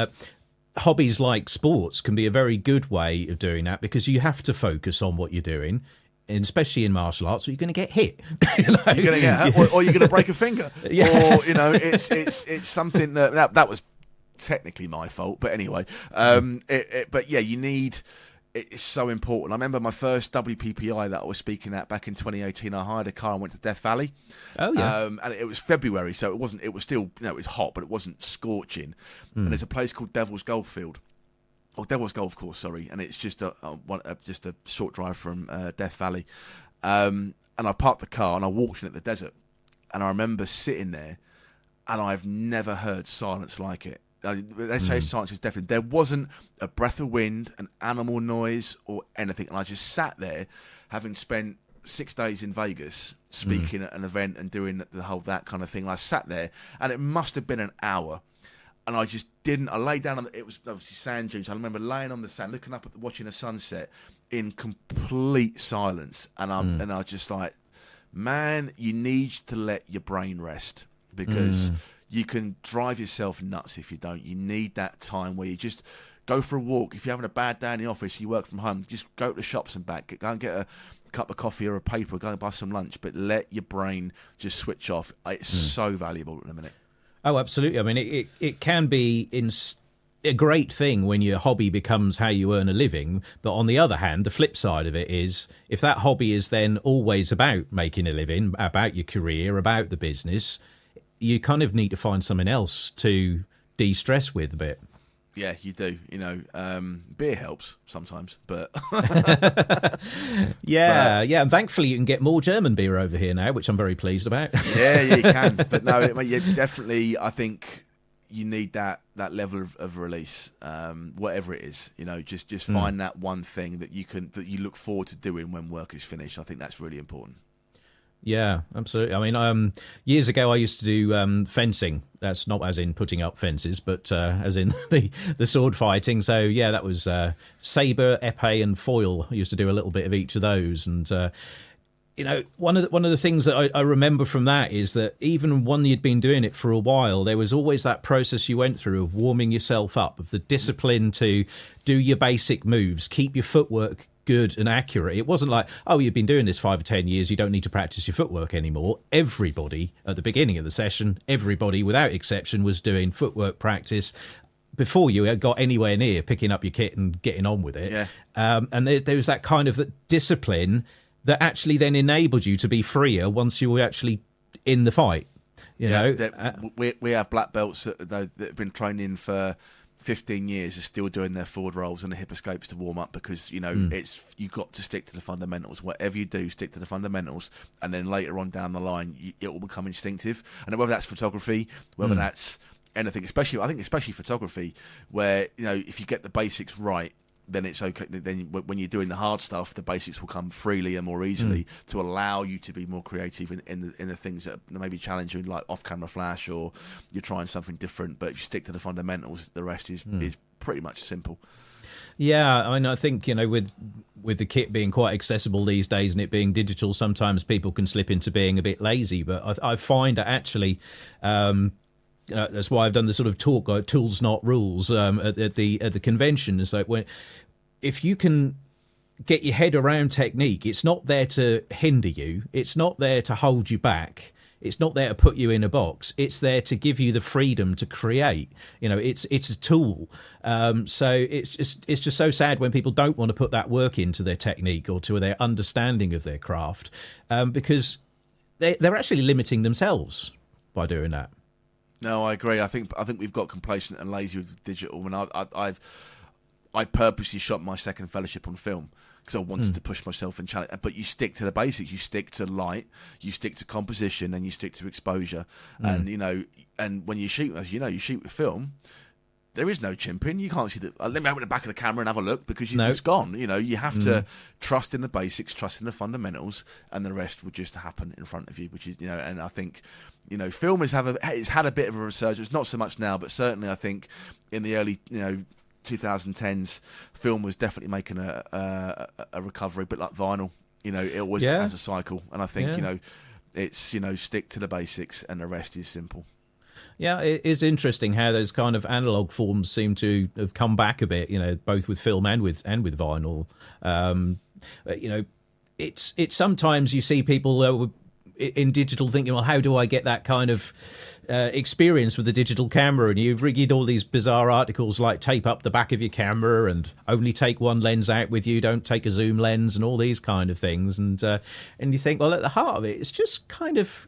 hobbies like sports can be a very good way of doing that, because you have to focus on what you're doing. And especially in martial arts, you're going to get hit. You're going to get hurt, or you're going to break a finger. Yeah. Or it's something that was technically my fault, but anyway. But yeah, you need. It's so important. I remember my first WPPI that I was speaking at back in 2018. I hired a car and went to Death Valley. Oh yeah. And it was February, so it wasn't. It was still, it was hot, but it wasn't scorching. And there's a place called Devil's Golf Field. Or Devil's Golf Course, sorry, and it's just a short drive from Death Valley. And I parked the car and I walked into the desert, and I remember sitting there, and I've never heard silence like it. They say silence is deafening. There wasn't a breath of wind, an animal noise, or anything, and I just sat there, having spent 6 days in Vegas speaking at an event and doing the whole that kind of thing. I sat there, and it must have been an hour. And I just didn't. I lay down it was obviously sand dunes. I remember laying on the sand, looking up at watching the sunset in complete silence. And I was just like, man, you need to let your brain rest, because you can drive yourself nuts if you don't. You need that time where you just go for a walk. If you're having a bad day in the office, you work from home, just go to the shops and back. Go and get a cup of coffee or a paper, go and buy some lunch. But let your brain just switch off. It's so valuable in a minute. Oh, absolutely. I mean, it can be a great thing when your hobby becomes how you earn a living. But on the other hand, the flip side of it is, if that hobby is then always about making a living, about your career, about the business, you kind of need to find something else to de-stress with a bit. Yeah, you do. Beer helps sometimes, but yeah. And thankfully you can get more German beer over here now, which I'm very pleased about. Yeah, you can. But no, definitely. I think you need that level of release, whatever it is. Just find that one thing that you look forward to doing when work is finished. I think that's really important. Yeah, absolutely. I mean, years ago I used to do fencing. That's not as in putting up fences, but as in the sword fighting. So yeah, that was sabre, epee, and foil. I used to do a little bit of each of those. And one of the things that I remember from that is that even when you'd been doing it for a while, there was always that process you went through of warming yourself up, of the discipline to do your basic moves, keep your footwork good and accurate. It wasn't like, oh, you've been doing this 5 or 10 years, you don't need to practice your footwork anymore. Everybody at the beginning of the session, everybody without exception was doing footwork practice before you got anywhere near picking up your kit and getting on with it. Yeah. And there was that kind of discipline that actually then enabled you to be freer once you were actually in the fight. You know, we have black belts that have been training for 15 years, are still doing their forward rolls and the hip escapes to warm up, because it's you've got to stick to the fundamentals. Whatever you do, stick to the fundamentals, and then later on down the line it will become instinctive. And whether that's photography, whether that's anything, especially photography, where if you get the basics right, then it's okay. Then when you're doing the hard stuff, the basics will come freely and more easily to allow you to be more creative in the things that may be challenging, like off-camera flash, or you're trying something different. But if you stick to the fundamentals, the rest is pretty much simple. Yeah, I mean, I think with the kit being quite accessible these days and it being digital, sometimes people can slip into being a bit lazy. But I find that actually. That's why I've done the sort of talk, tools not rules, at the convention. It's like, if you can get your head around technique, it's not there to hinder you. It's not there to hold you back. It's not there to put you in a box. It's there to give you the freedom to create. It's a tool. So it's just so sad when people don't want to put that work into their technique or to their understanding of their craft, because they're actually limiting themselves by doing that. No, I agree. I think we've got complacent and lazy with digital. And I purposely shot my second fellowship on film because I wanted to push myself and challenge. But you stick to the basics. You stick to light, you stick to composition, and you stick to exposure. And and when you shoot, as you shoot with film, there is no chimping. You can't see the. Let me open the back of the camera and have a look because it's gone. You have to trust in the basics, trust in the fundamentals, and the rest will just happen in front of you. Which is, and I think, film it's had a bit of a resurgence. Not so much now, but certainly I think in the early, 2010s, film was definitely making a recovery, a bit like vinyl. It always has a cycle, and I think it's stick to the basics, and the rest is simple. Yeah, it is interesting how those kind of analog forms seem to have come back a bit. Both with film and with vinyl. It's sometimes you see people in digital thinking, well, how do I get that kind of experience with the digital camera? And you've read all these bizarre articles like tape up the back of your camera and only take one lens out with you, don't take a zoom lens, and all these kind of things. And you think, well, at the heart of it, it's just kind of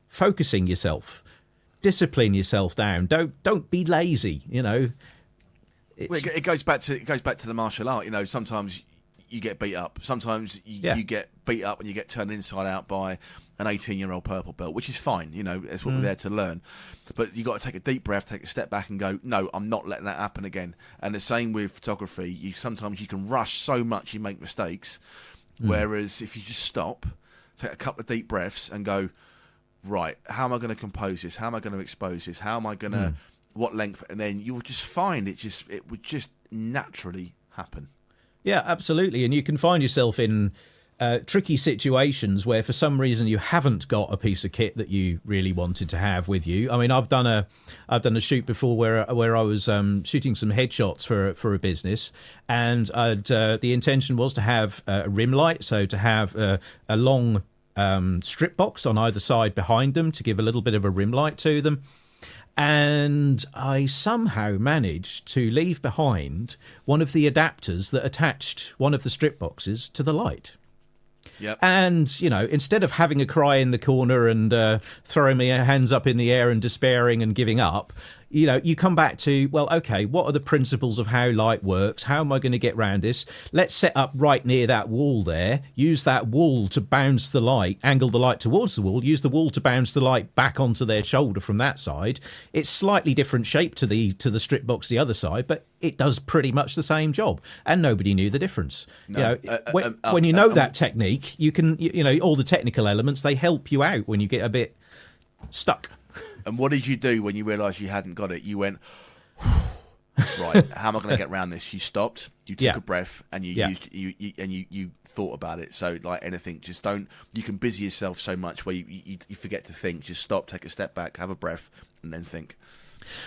focusing yourself, discipline yourself down. Don't be lazy. It goes back to the martial art. Sometimes you get beat up. Sometimes you get beat up and you get turned inside out by an 18-year-old purple belt, which is fine. That's what we're there to learn. But you got to take a deep breath, take a step back, and go, no, I'm not letting that happen again. And the same with photography. Sometimes you can rush so much you make mistakes. Whereas if you just stop, take a couple of deep breaths, and go, right, how am I going to compose this? How am I going to expose this? How am I going to, what length? And then you will just find it would just naturally happen. Yeah, absolutely. And you can find yourself in tricky situations where for some reason you haven't got a piece of kit that you really wanted to have with you. I mean, I've done a shoot before where I was shooting some headshots for a business, and the intention was to have a rim light, so to have a long strip box on either side behind them to give a little bit of a rim light to them. And I somehow managed to leave behind one of the adapters that attached one of the strip boxes to the light. Yep. And, instead of having a cry in the corner and throwing my hands up in the air and despairing and giving up, you come back to, well, okay, what are the principles of how light works? How am I going to get around this? Let's set up right near that wall there, use that wall to bounce the light, angle the light towards the wall, use the wall to bounce the light back onto their shoulder from that side. It's slightly different shape to the strip box the other side, but it does pretty much the same job. And nobody knew the difference. No. When you know that technique, you can, all the technical elements, they help you out when you get a bit stuck. And what did you do when you realised you hadn't got it? You went, right, how am I going to get around this? You stopped, you took a breath, and you thought about it. So, like anything, just don't. You can busy yourself so much where you forget to think. Just stop, take a step back, have a breath, and then think.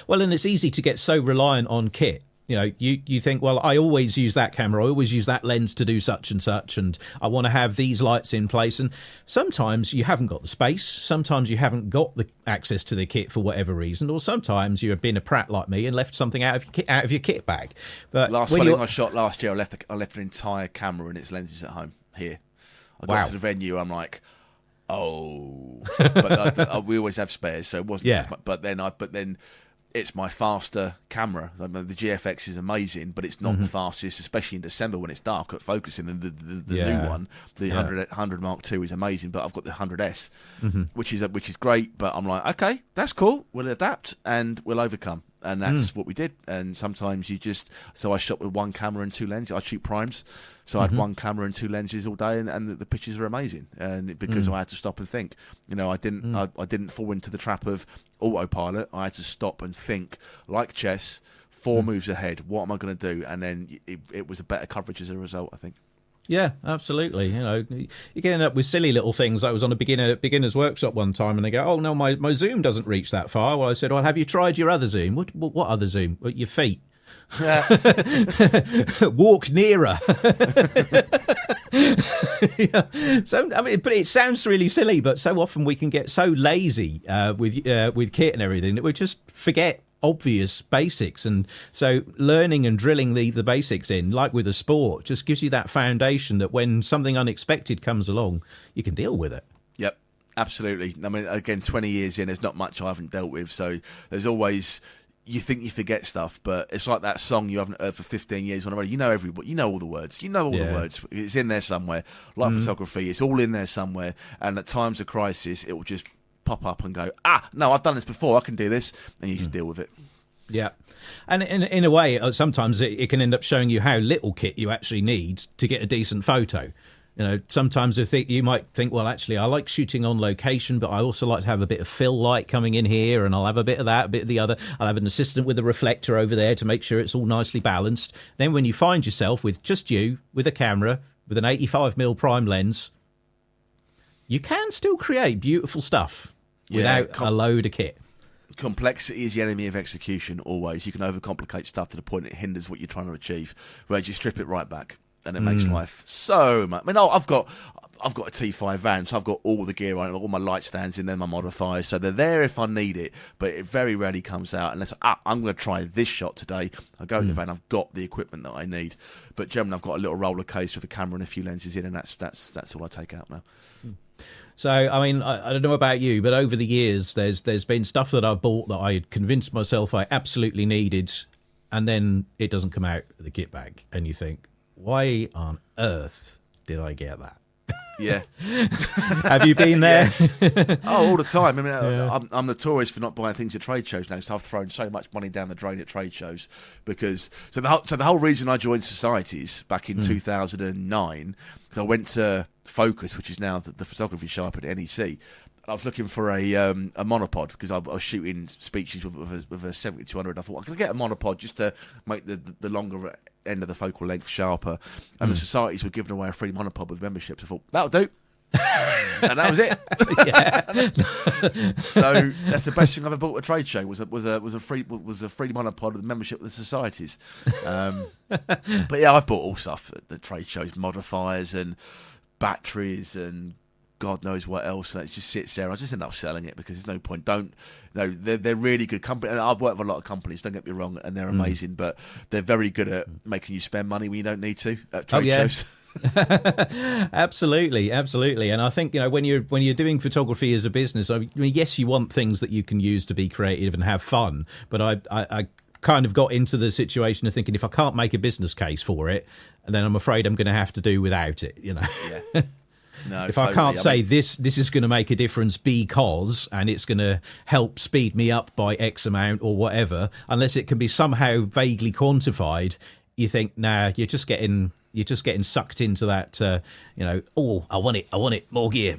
Well, and it's easy to get so reliant on kit. You think, well, I always use that camera, I always use that lens to do such and such, and I want to have these lights in place. And sometimes you haven't got the space, sometimes you haven't got the access to the kit for whatever reason, or sometimes you've been a prat like me and left something out of your kit bag. But last wedding I shot last year, I left an entire camera and its lenses at home here. I got to the venue, I'm like, oh, but we always have spares, so it wasn't as much. But then it's my faster camera. I mean, the GFX is amazing, but it's not the fastest, especially in December when it's dark at focusing. And the new one, the 100 Mark II, is amazing. But I've got the 100S, which is great. But I'm like, okay, that's cool. We'll adapt and we'll overcome. And that's what we did. And sometimes so I shot with one camera and two lenses. I shoot primes, so I had one camera and two lenses all day, and the pictures are amazing. And because I had to stop and think, I didn't fall into the trap of autopilot. I had to stop and think, like chess, 4 moves ahead. What am I going to do? And then it was a better coverage as a result, I think. Yeah, absolutely. You're getting up with silly little things. I was on a beginner's workshop one time, and they go, "Oh no, my zoom doesn't reach that far." Well, I said, "Well, have you tried your other zoom?" What other zoom? Your feet. Walk nearer. So I mean, but it sounds really silly, but so often we can get so lazy with kit and everything that we just forget obvious basics. And so learning and drilling the basics in, like with a sport, just gives you that foundation that when something unexpected comes along, you can deal with it. Yep, absolutely. I mean, again, 20 years in, there's not much I haven't dealt with, so there's always you think you forget stuff, but it's like that song you haven't heard for 15 years on the radio. You know all the words. You know all the words. It's in there somewhere. Like photography, it's all in there somewhere. And at times of crisis, it will just pop up and go, no, I've done this before. I can do this. And you just deal with it. Yeah. And in a way, sometimes it can end up showing you how little kit you actually need to get a decent photo. You know, sometimes you might think, well, actually, I like shooting on location, but I also like to have a bit of fill light coming in here, and I'll have a bit of that, a bit of the other. I'll have an assistant with a reflector over there to make sure it's all nicely balanced. Then when you find yourself with just you, with a camera, with an 85mm prime lens, you can still create beautiful stuff without a load of kit. Complexity is the enemy of execution, always. You can overcomplicate stuff to the point it hinders what you're trying to achieve, whereas you strip it right back. And it makes life so much. I mean, I've got a T5 van, so I've got all the gear on it, all my light stands in there, my modifiers, so they're there if I need it. But it very rarely comes out unless I'm going to try this shot today. I go in the van, I've got the equipment that I need. But generally, I've got a little roller case with a camera and a few lenses in, and that's all I take out now. So, I mean, I don't know about you, but over the years, there's been stuff that I've bought that I had convinced myself I absolutely needed, and then it doesn't come out of the kit bag, and you think, why on earth did I get that? Yeah. Have you been there? All the time. I mean, I'm notorious for not buying things at trade shows now, so I've thrown so much money down the drain at trade shows because the whole reason I joined societies back in 2009, I went to Focus, which is now the photography show up at NEC. I was looking for a monopod because I was shooting speeches with a 7200. I thought I could get a monopod just to make the longer end of the focal length sharper. And the societies were giving away a free monopod with memberships. I thought that'll do, and that was it. So that's the best thing I've ever bought at a trade show was a free monopod with membership with the societies. But yeah, I've bought all stuff at the trade shows, modifiers and batteries and God knows what else, and it just sits there. I just end up selling it because there's no point. They're really good company. And I've worked with a lot of companies. Don't get me wrong, and they're amazing, but they're very good at making you spend money when you don't need to at trade shows. Absolutely. And I think when you're doing photography as a business, I mean, yes, you want things that you can use to be creative and have fun, but I kind of got into the situation of thinking if I can't make a business case for it, then I'm afraid I'm going to have to do without it. Yeah. No, if I can't say this is going to make a difference because, and it's going to help speed me up by X amount or whatever, unless it can be somehow vaguely quantified, you think, nah, you're just getting sucked into that. I want it, more gear.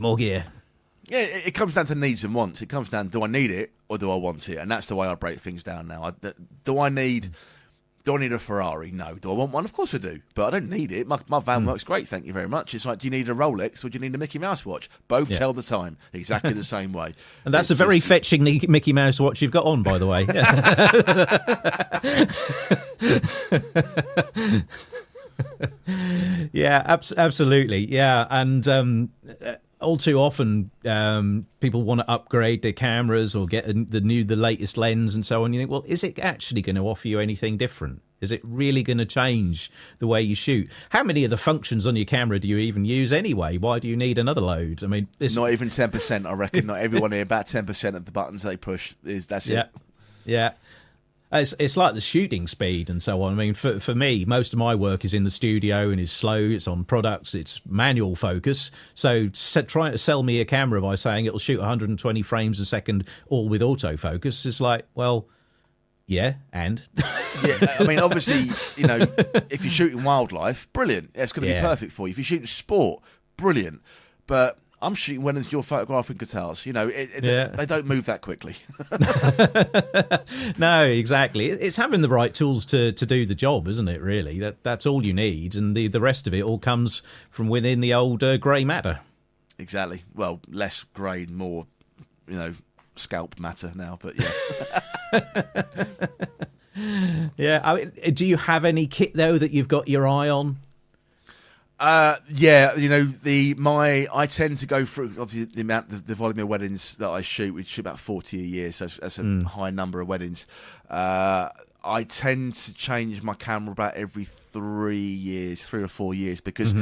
Yeah, it comes down to needs and wants. It comes down, do I need it or do I want it? And that's the way I break things down now. Do I need a Ferrari? No. Do I want one? Of course I do. But I don't need it. My van works great, thank you very much. It's like, do you need a Rolex or do you need a Mickey Mouse watch? Both tell the time exactly the same way. And that's a very fetching Mickey Mouse watch you've got on, by the way. Yeah, absolutely. Yeah, and all too often people want to upgrade their cameras or get the latest lens and so on. You think, well, is it actually going to offer you anything different? Is it really going to change the way you shoot? How many of the functions on your camera do you even use anyway? Why do you need another load? I mean, not even 10%. I reckon not everyone here. About 10% of the buttons they push that's it. Yeah. It's like the shooting speed and so on. I mean, for me, most of my work is in the studio and is slow. It's on products. It's manual focus. So trying to sell me a camera by saying it'll shoot 120 frames a second, all with autofocus, is like, well, yeah, and yeah. I mean, obviously, if you're shooting wildlife, brilliant. It's going to be perfect for you. If you're shooting sport, brilliant. But I'm shooting when you're photographing guitars. They don't move that quickly. No, exactly. It's having the right tools to do the job, isn't it, really? That's all you need. And the rest of it all comes from within the old grey matter. Exactly. Well, less grey, more, scalp matter now. But yeah. Yeah. I mean, do you have any kit, though, that you've got your eye on? I tend to go through obviously the volume of weddings that I shoot. We shoot about 40 a year, so that's a high number of weddings. I tend to change my camera about every 3 or 4 years because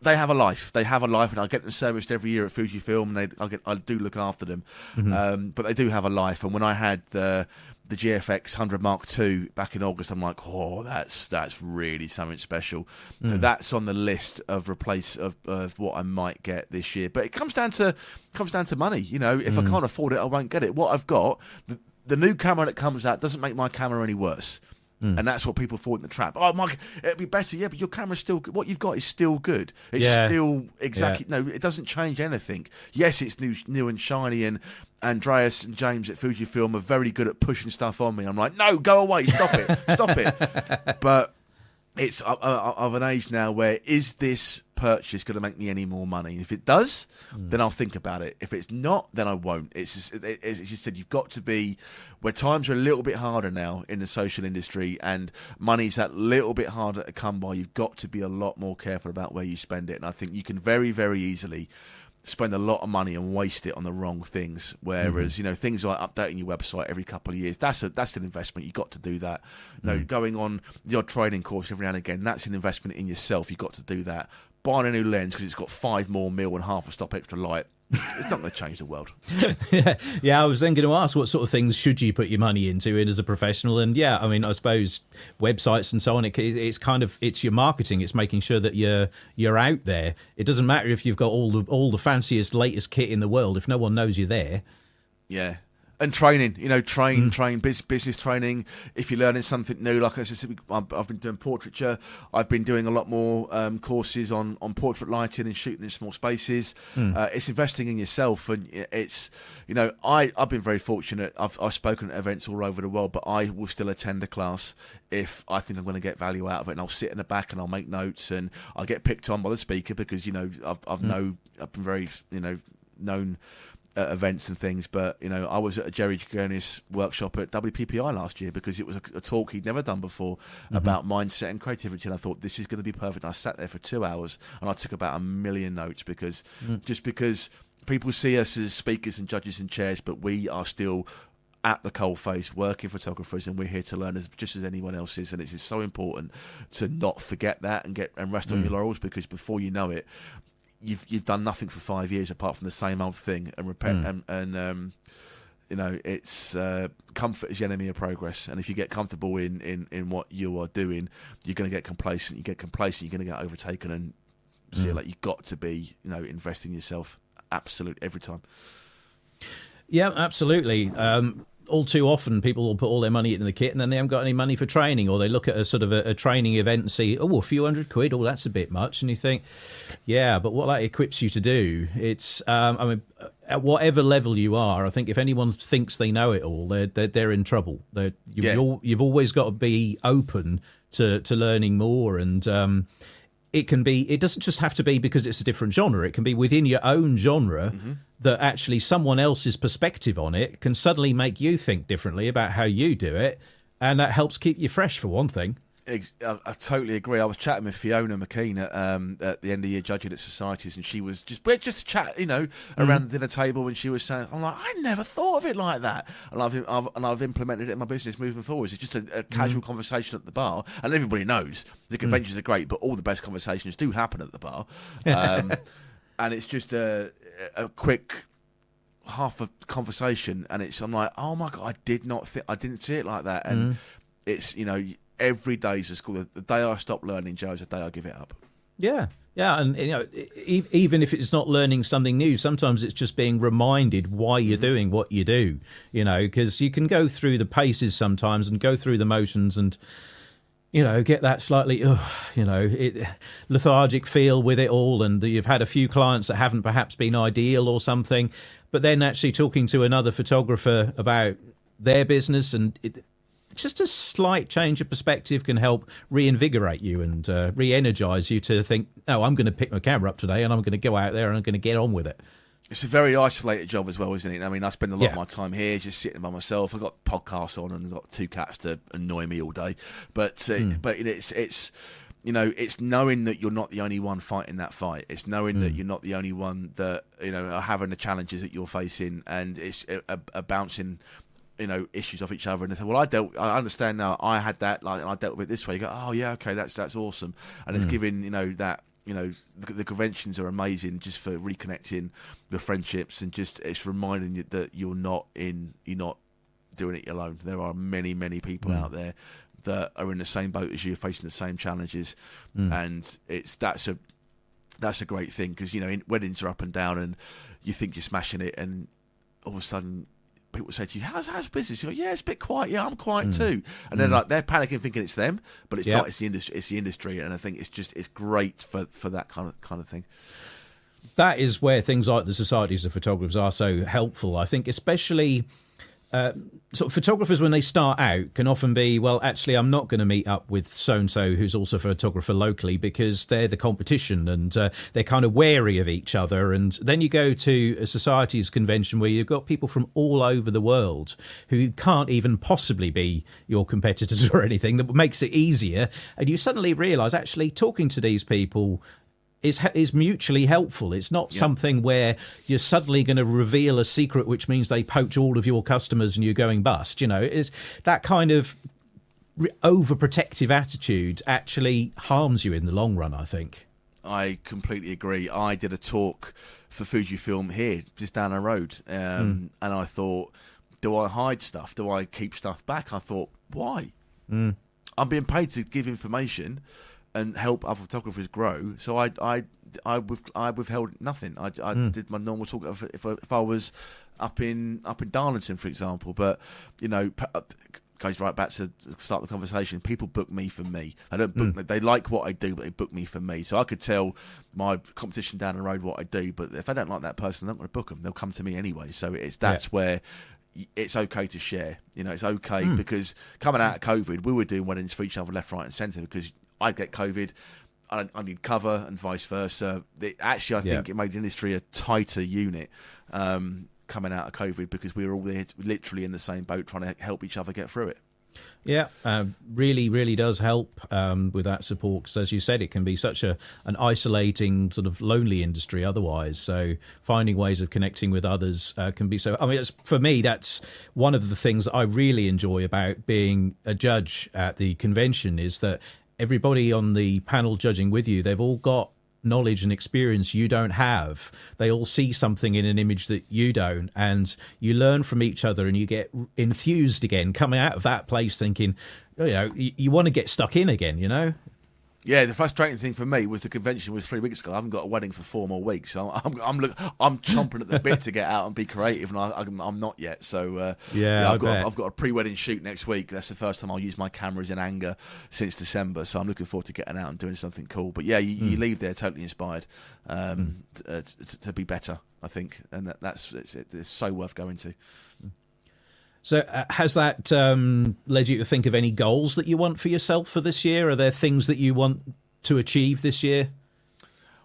they have a life. They have a life, and I get them serviced every year at Fujifilm, and I do look after them. But they do have a life. And when I had the GFX 100 Mark II back in August, I'm like, oh, that's really something special. So that's on the list of of what I might get this year. But it comes down to money. You know, if I can't afford it, I won't get it. What I've got, the new camera that comes out doesn't make my camera any worse. And that's what people fall in the trap. Oh, Mike, it'd be better. Yeah, but your camera's still good. What you've got is still good. It's still exactly... No, it doesn't change anything. Yes, it's new and shiny, and Andreas and James at Fujifilm are very good at pushing stuff on me. I'm like, no, go away, stop it. But it's of an age now where, is this purchase going to make me any more money? If it does, then I'll think about it. If it's not, then I won't. It's just, as you said, you've got to be, where times are a little bit harder now in the social industry and money's that little bit harder to come by, you've got to be a lot more careful about where you spend it. And I think you can very, very easily spend a lot of money and waste it on the wrong things. Whereas, you know, things like updating your website every couple of years, that's an investment. You've got to do that. You know, going on your training course every now and again, that's an investment in yourself. You've got to do that. Buying a new lens because it's got 5 more mil and half a stop extra light, it's not going to change the world. Yeah, I was then going to ask, what sort of things should you put your money into as a professional? And yeah, I mean, I suppose websites and so on, it's kind of, it's your marketing. It's making sure that you're out there. It doesn't matter if you've got all the fanciest, latest kit in the world if no one knows you're there. Yeah. And training, you know, business training. If you're learning something new, like I said, I've been doing portraiture. I've been doing a lot more courses on portrait lighting and shooting in small spaces. It's investing in yourself, and it's, you know, I've been very fortunate. I've spoken at events all over the world, but I will still attend a class if I think I'm going to get value out of it, and I'll sit in the back and I'll make notes, and I'll get picked on by the speaker because, you know, I've been very, you know, known at events and things. But, you know, I was at a Jerry Jagonis workshop at WPPI last year because it was a talk he'd never done before about mindset and creativity, and I thought, this is going to be perfect. And I sat there for 2 hours and I took about 1 million notes because because people see us as speakers and judges in chairs, but we are still at the coalface working photographers, and we're here to learn just as anyone else is. And it's just so important to not forget that and rest on your laurels, because before you know it, you've done nothing for 5 years apart from the same old thing and repair and you know, it's comfort is the enemy of progress. And if you get comfortable in what you are doing, you're going to get complacent. You get complacent, you're going to get overtaken, and see, like, you've got to be, you know, investing in yourself absolutely every time. Yeah, absolutely. All too often people will put all their money into the kit and then they haven't got any money for training, or they look at a sort of a training event and see, oh, a few £100, oh, that's a bit much. And you think, yeah, but what that equips you to do, it's, I mean, at whatever level you are, I think if anyone thinks they know it all, they're in trouble. You've always got to be open to learning more, and it can be, it doesn't just have to be because it's a different genre. It can be within your own genre that actually someone else's perspective on it can suddenly make you think differently about how you do it. And that helps keep you fresh, for one thing. I totally agree. I was chatting with Fiona McKean at the end of the year judging at societies, and she was we're just chat, you know, around the dinner table, and she was saying, I'm like, I never thought of it like that, and I've implemented it in my business moving forward. It's just a casual conversation at the bar, and everybody knows the conventions are great, but all the best conversations do happen at the bar, and it's just a quick half a conversation, and I'm like, oh my God, I didn't see it like that, and it's, you know, every day's a school. The day I stop learning, Joe, is the day I give it up. Yeah, and you know, even if it's not learning something new, sometimes it's just being reminded why you're doing what you do. You know, because you can go through the paces sometimes and go through the motions and, you know, get that slightly, you know, lethargic feel with it all, and you've had a few clients that haven't perhaps been ideal or something, but then actually talking to another photographer about their business, and just a slight change of perspective can help reinvigorate you and re-energize you to think, no, I'm going to pick my camera up today and I'm going to go out there and I'm going to get on with it. It's a very isolated job as well, isn't it? I mean, I spend a lot of my time here just sitting by myself. I've got podcasts on and I've got 2 cats to annoy me all day. But it's you know, it's knowing that you're not the only one fighting that fight. It's knowing that you're not the only one that, you know, are having the challenges that you're facing, and it's a bouncing, you know, issues off each other. And they say, well, I understand now, I had that, like, and I dealt with it this way. You go, oh yeah, okay, that's awesome. And it's giving, you know, that the conventions are amazing just for reconnecting the friendships, and just it's reminding you that you're not doing it alone. There are many people out there that are in the same boat as you, facing the same challenges, and that's a great thing, because weddings are up and down, and you think you're smashing it, and all of a sudden people say to you, how's business? You go, yeah, it's a bit quiet. Yeah, I'm quiet too. And they're panicking, thinking it's them, but it's not. It's the industry. It's the industry, and I think it's great for that kind of thing. That is where things like the societies of photographers are so helpful. I think, especially sort of photographers when they start out can often be, well, actually, I'm not going to meet up with so-and-so who's also a photographer locally, because they're the competition, and they're kind of wary of each other. And then you go to a societies convention where you've got people from all over the world who can't even possibly be your competitors or anything. That makes it easier. And you suddenly realise, actually, talking to these people is mutually helpful. It's not something where you're suddenly going to reveal a secret, which means they poach all of your customers and you're going bust. It's that kind of overprotective attitude actually harms you in the long run, I think. I completely agree. I did a talk for Fujifilm here, just down the road, and I thought, do I hide stuff? Do I keep stuff back? I thought, why? I'm being paid to give information and help other photographers grow. So I withheld nothing. I did my normal talk if I was up in Darlington, for example. But goes right back to start the conversation. People book me for me. They don't book. They like what I do, but they book me for me. So I could tell my competition down the road what I do, but if they don't like that person, they're not going to book them. They'll come to me anyway. So that's where it's okay to share. It's okay, because coming out of COVID, we were doing weddings for each other left, right, and centre, because I'd get COVID, I need cover, and vice versa. I think it made the industry a tighter unit coming out of COVID, because we were all there, literally in the same boat, trying to help each other get through it. Yeah, really, really does help with that support, because, as you said, it can be such an isolating, sort of lonely industry otherwise. So finding ways of connecting with others can be so... I mean, for me, that's one of the things that I really enjoy about being a judge at the convention, is that everybody on the panel judging with you, they've all got knowledge and experience you don't have. They all see something in an image that you don't, and you learn from each other, and you get enthused again, coming out of that place thinking, you want to get stuck in again, Yeah, the frustrating thing for me was the convention was 3 weeks ago. I haven't got a wedding for 4 more weeks. So I'm chomping at the bit to get out and be creative, and I'm not yet. So I've got a pre-wedding shoot next week. That's the first time I'll use my cameras in anger since December. So I'm looking forward to getting out and doing something cool. But yeah, you leave there totally inspired to be better, I think, and it's so worth going to. So has that led you to think of any goals that you want for yourself for this year? Are there things that you want to achieve this year?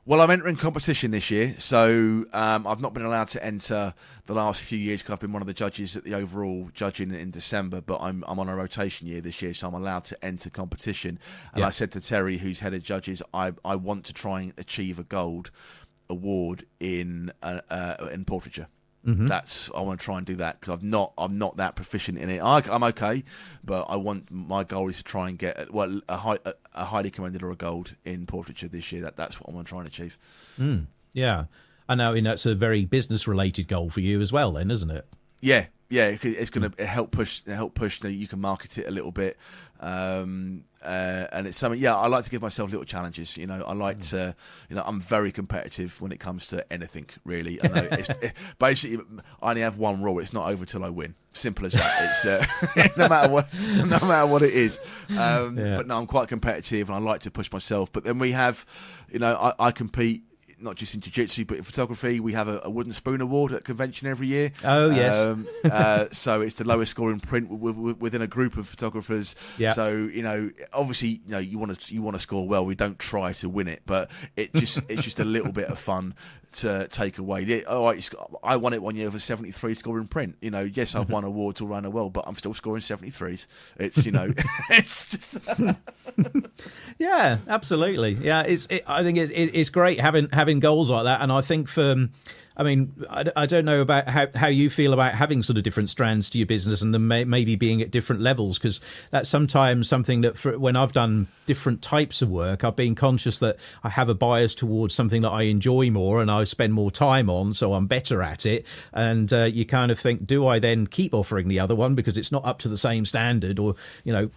Well, I'm entering competition this year, so I've not been allowed to enter the last few years because I've been one of the judges at the overall judging in December, but I'm on a rotation year this year, so I'm allowed to enter competition. And I said to Terry, who's head of judges, I want to try and achieve a gold award in portraiture. I want to try and do that, because I'm not that proficient in it. I'm okay, but my goal is to try and get a highly commended or a gold in portraiture this year. That's what I want to try and achieve. Yeah, I know. That's a very business related goal for you as well, then, isn't it? Yeah, it's going to help push. You can market it a little bit, and it's something. Yeah, I like to give myself little challenges. I like to. I'm very competitive when it comes to anything. Really, I know basically I only have one rule: it's not over till I win. Simple as that. It's no matter what it is. But no, I'm quite competitive, and I like to push myself. But then we have, I compete. Not just in jiu-jitsu, but in photography. We have a wooden spoon award at convention every year. Oh, yes. So it's the lowest scoring print within a group of photographers. Yeah. So, obviously, you want to score well. We don't try to win it, but it's just a little bit of fun to take away. I won it one year with a 73 scoring print. Yes, I've won awards all around the world, but I'm still scoring 73s. It's, it's just... Yeah, absolutely. Yeah, I think it's great having goals like that, and I think I mean, I don't know about how you feel about having sort of different strands to your business and then maybe being at different levels, because that's sometimes something that when I've done different types of work, I've been conscious that I have a bias towards something that I enjoy more and I spend more time on, so I'm better at it. And you kind of think, do I then keep offering the other one because it's not up to the same standard, or,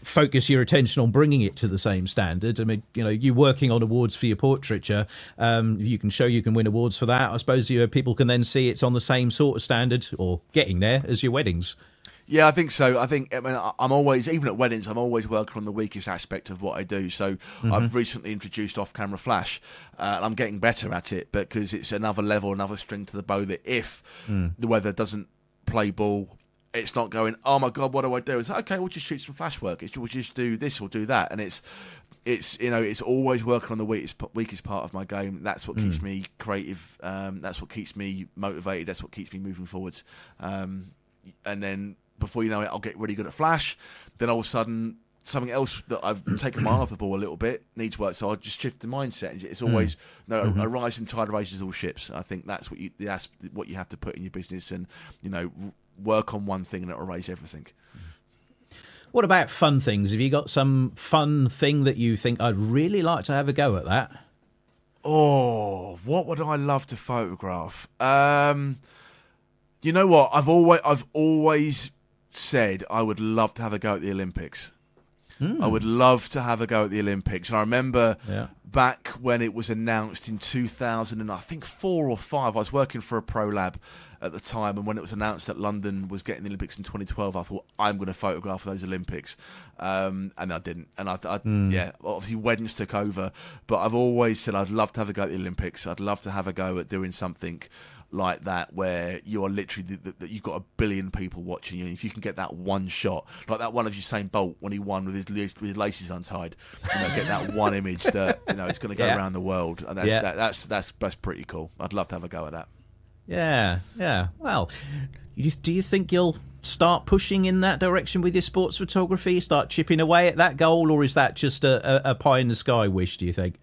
focus your attention on bringing it to the same standard? I mean, you working on awards for your portraiture, you can win awards for that. I suppose people can then see it's on the same sort of standard or getting there as your weddings. Yeah, I think so. I'm always, even at weddings, I'm always working on the weakest aspect of what I do. So I've recently introduced off-camera flash. And I'm getting better at it because it's another level, another string to the bow that if the weather doesn't play ball, it's not going, oh my God, what do I do? It's like, okay, we'll just shoot some flash work. We'll just do this or do that. And it's always working on the weakest part of my game. That's what keeps me creative. That's what keeps me motivated. That's what keeps me moving forwards. And then before you know it, I'll get really good at flash. Then all of a sudden, something else that I've taken my eye off the ball a little bit needs work. So I'll just shift the mindset. It's always a rising tide raises all ships. I think that's what you have to put in your business, and work on one thing and it'll raise everything. What about fun things? Have you got some fun thing that you think I'd really like to have a go at that? Oh, what would I love to photograph? You know what? I've always said I would love to have a go at the Olympics. I would love to have a go at the Olympics. And I remember back when it was announced in 2000, and I think 4 or 5, I was working for a pro lab at the time, and when it was announced that London was getting the Olympics in 2012, I thought, I'm going to photograph those Olympics. And I didn't. And obviously weddings took over, but I've always said I'd love to have a go at the Olympics. I'd love to have a go at doing something like that, where you are literally that you've got 1 billion people watching you. If you can get that one shot, like that one of Usain Bolt when he won with his laces untied, get that one image that it's going to go around the world, and that's pretty cool. I'd love to have a go at that. Yeah. Well, do you think you'll start pushing in that direction with your sports photography? Start chipping away at that goal, or is that just a pie in the sky wish, do you think?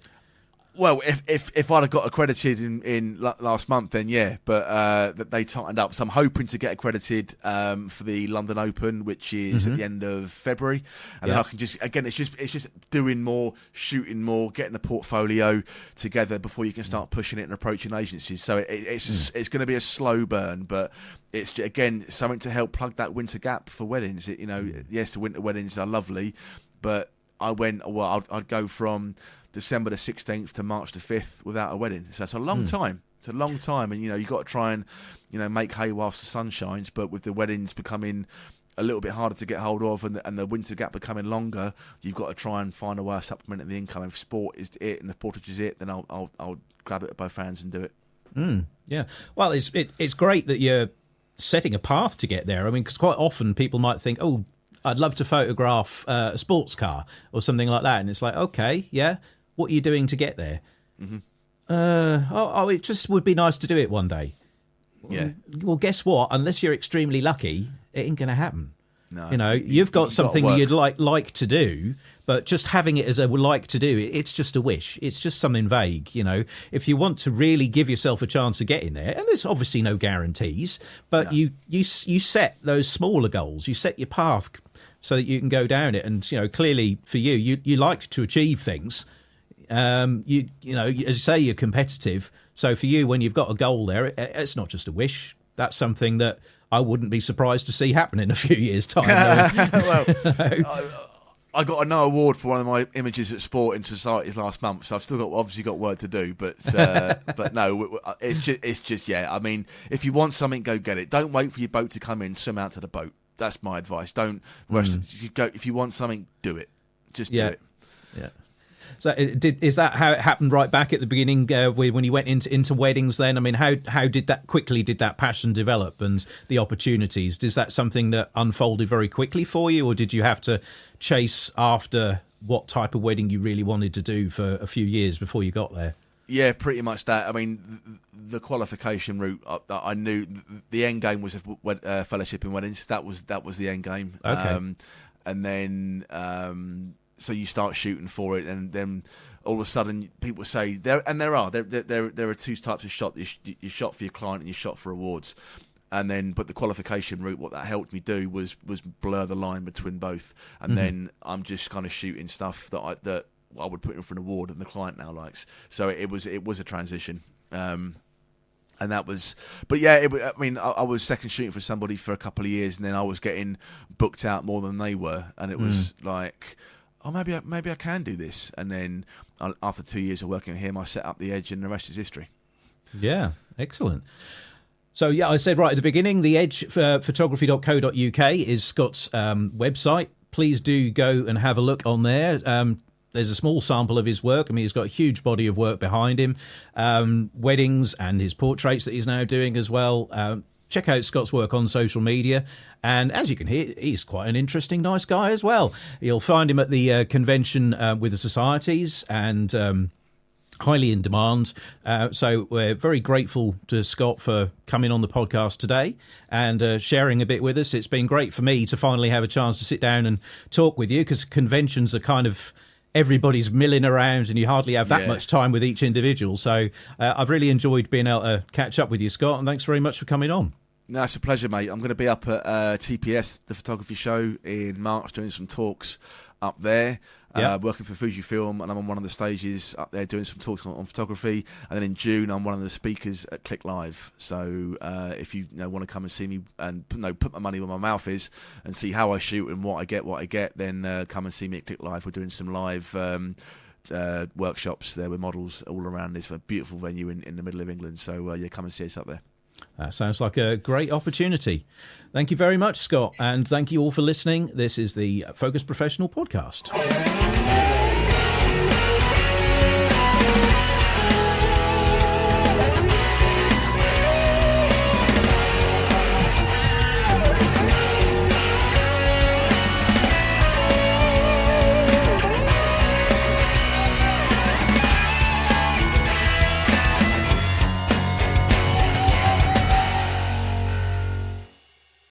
Well, if I'd have got accredited in last month, then yeah, but they tightened up. So I'm hoping to get accredited for the London Open, which is at the end of February, and then I can it's just doing more, shooting more, getting a portfolio together before you can start pushing it and approaching agencies. So it's going to be a slow burn, but it's again something to help plug that winter gap for weddings. Yes, the winter weddings are lovely, but I'd go from December the 16th to March the 5th without a wedding. So that's a long time. It's a long time, and you've got to try and make hay whilst the sun shines. But with the weddings becoming a little bit harder to get hold of, and the winter gap becoming longer, you've got to try and find a way of supplementing the income. If sport is it and the portraiture is it, then I'll grab it at both hands and do it. Yeah. Well, it's great that you're setting a path to get there. I mean, because quite often people might think, oh, I'd love to photograph a sports car or something like that, and it's like, okay, yeah. What are you doing to get there? It just would be nice to do it one day. Yeah. Well, guess what? Unless you're extremely lucky, it ain't going to happen. No. You've got something that you'd like to do, but just having it as a like to do, it's just a wish. It's just something vague. If you want to really give yourself a chance of getting there, and there's obviously no guarantees, but you set those smaller goals. You set your path so that you can go down it. And clearly for you like to achieve things. As you say, you're competitive. So for you, when you've got a goal there, it's not just a wish. That's something that I wouldn't be surprised to see happen in a few years' time. I got a no award for one of my images at Sport in Societies last month, so I've still obviously got work to do. But no, it's just I mean, if you want something, go get it. Don't wait for your boat to come in. Swim out to the boat. That's my advice. Don't rush. If you want something, do it. Just do it. Yeah. So is that how it happened right back at the beginning when you went into weddings then? I mean, how did that passion develop and the opportunities? Is that something that unfolded very quickly for you, or did you have to chase after what type of wedding you really wanted to do for a few years before you got there? Yeah, pretty much that. I mean, the qualification route, I knew the end game was fellowship in weddings. That was the end game. Okay. And then so you start shooting for it, and then all of a sudden people say there are two types of shot. You shot for your client and you shot for awards. And then, but the qualification route, what that helped me do was blur the line between both. And then I'm just kind of shooting stuff that I would put in for an award and the client now likes. So it was a transition. And that was, but yeah, I was second shooting for somebody for a couple of years, and then I was getting booked out more than they were, and it was like, oh, maybe I can do this. And then after 2 years of working with him, I set up the Edge, and the rest is history. Yeah, excellent. So, yeah, I said right at the beginning, the Edge photography.co.uk is Scott's website. Please do go and have a look on there. There's a small sample of his work. I mean, he's got a huge body of work behind him, weddings and his portraits that he's now doing as well. Check out Scott's work on social media. And as you can hear, he's quite an interesting, nice guy as well. You'll find him at the convention with the societies and highly in demand. So we're very grateful to Scott for coming on the podcast today and sharing a bit with us. It's been great for me to finally have a chance to sit down and talk with you, because conventions are kind of everybody's milling around and you hardly have that much time with each individual. So I've really enjoyed being able to catch up with you, Scott, and thanks very much for coming on. No, it's a pleasure, mate. I'm going to be up at TPS, the photography show, in March, doing some talks up there. Working for Fujifilm, and I'm on one of the stages up there doing some talks on photography. And then in June, I'm one of the speakers at Click Live. So if you want to come and see me and put my money where my mouth is and see how I shoot and what I get, then come and see me at Click Live. We're doing some live workshops there with models all around this beautiful venue in the middle of England. So come and see us up there. That sounds like a great opportunity. Thank you very much, Scott, and thank you all for listening. This is the Focus Professional Podcast.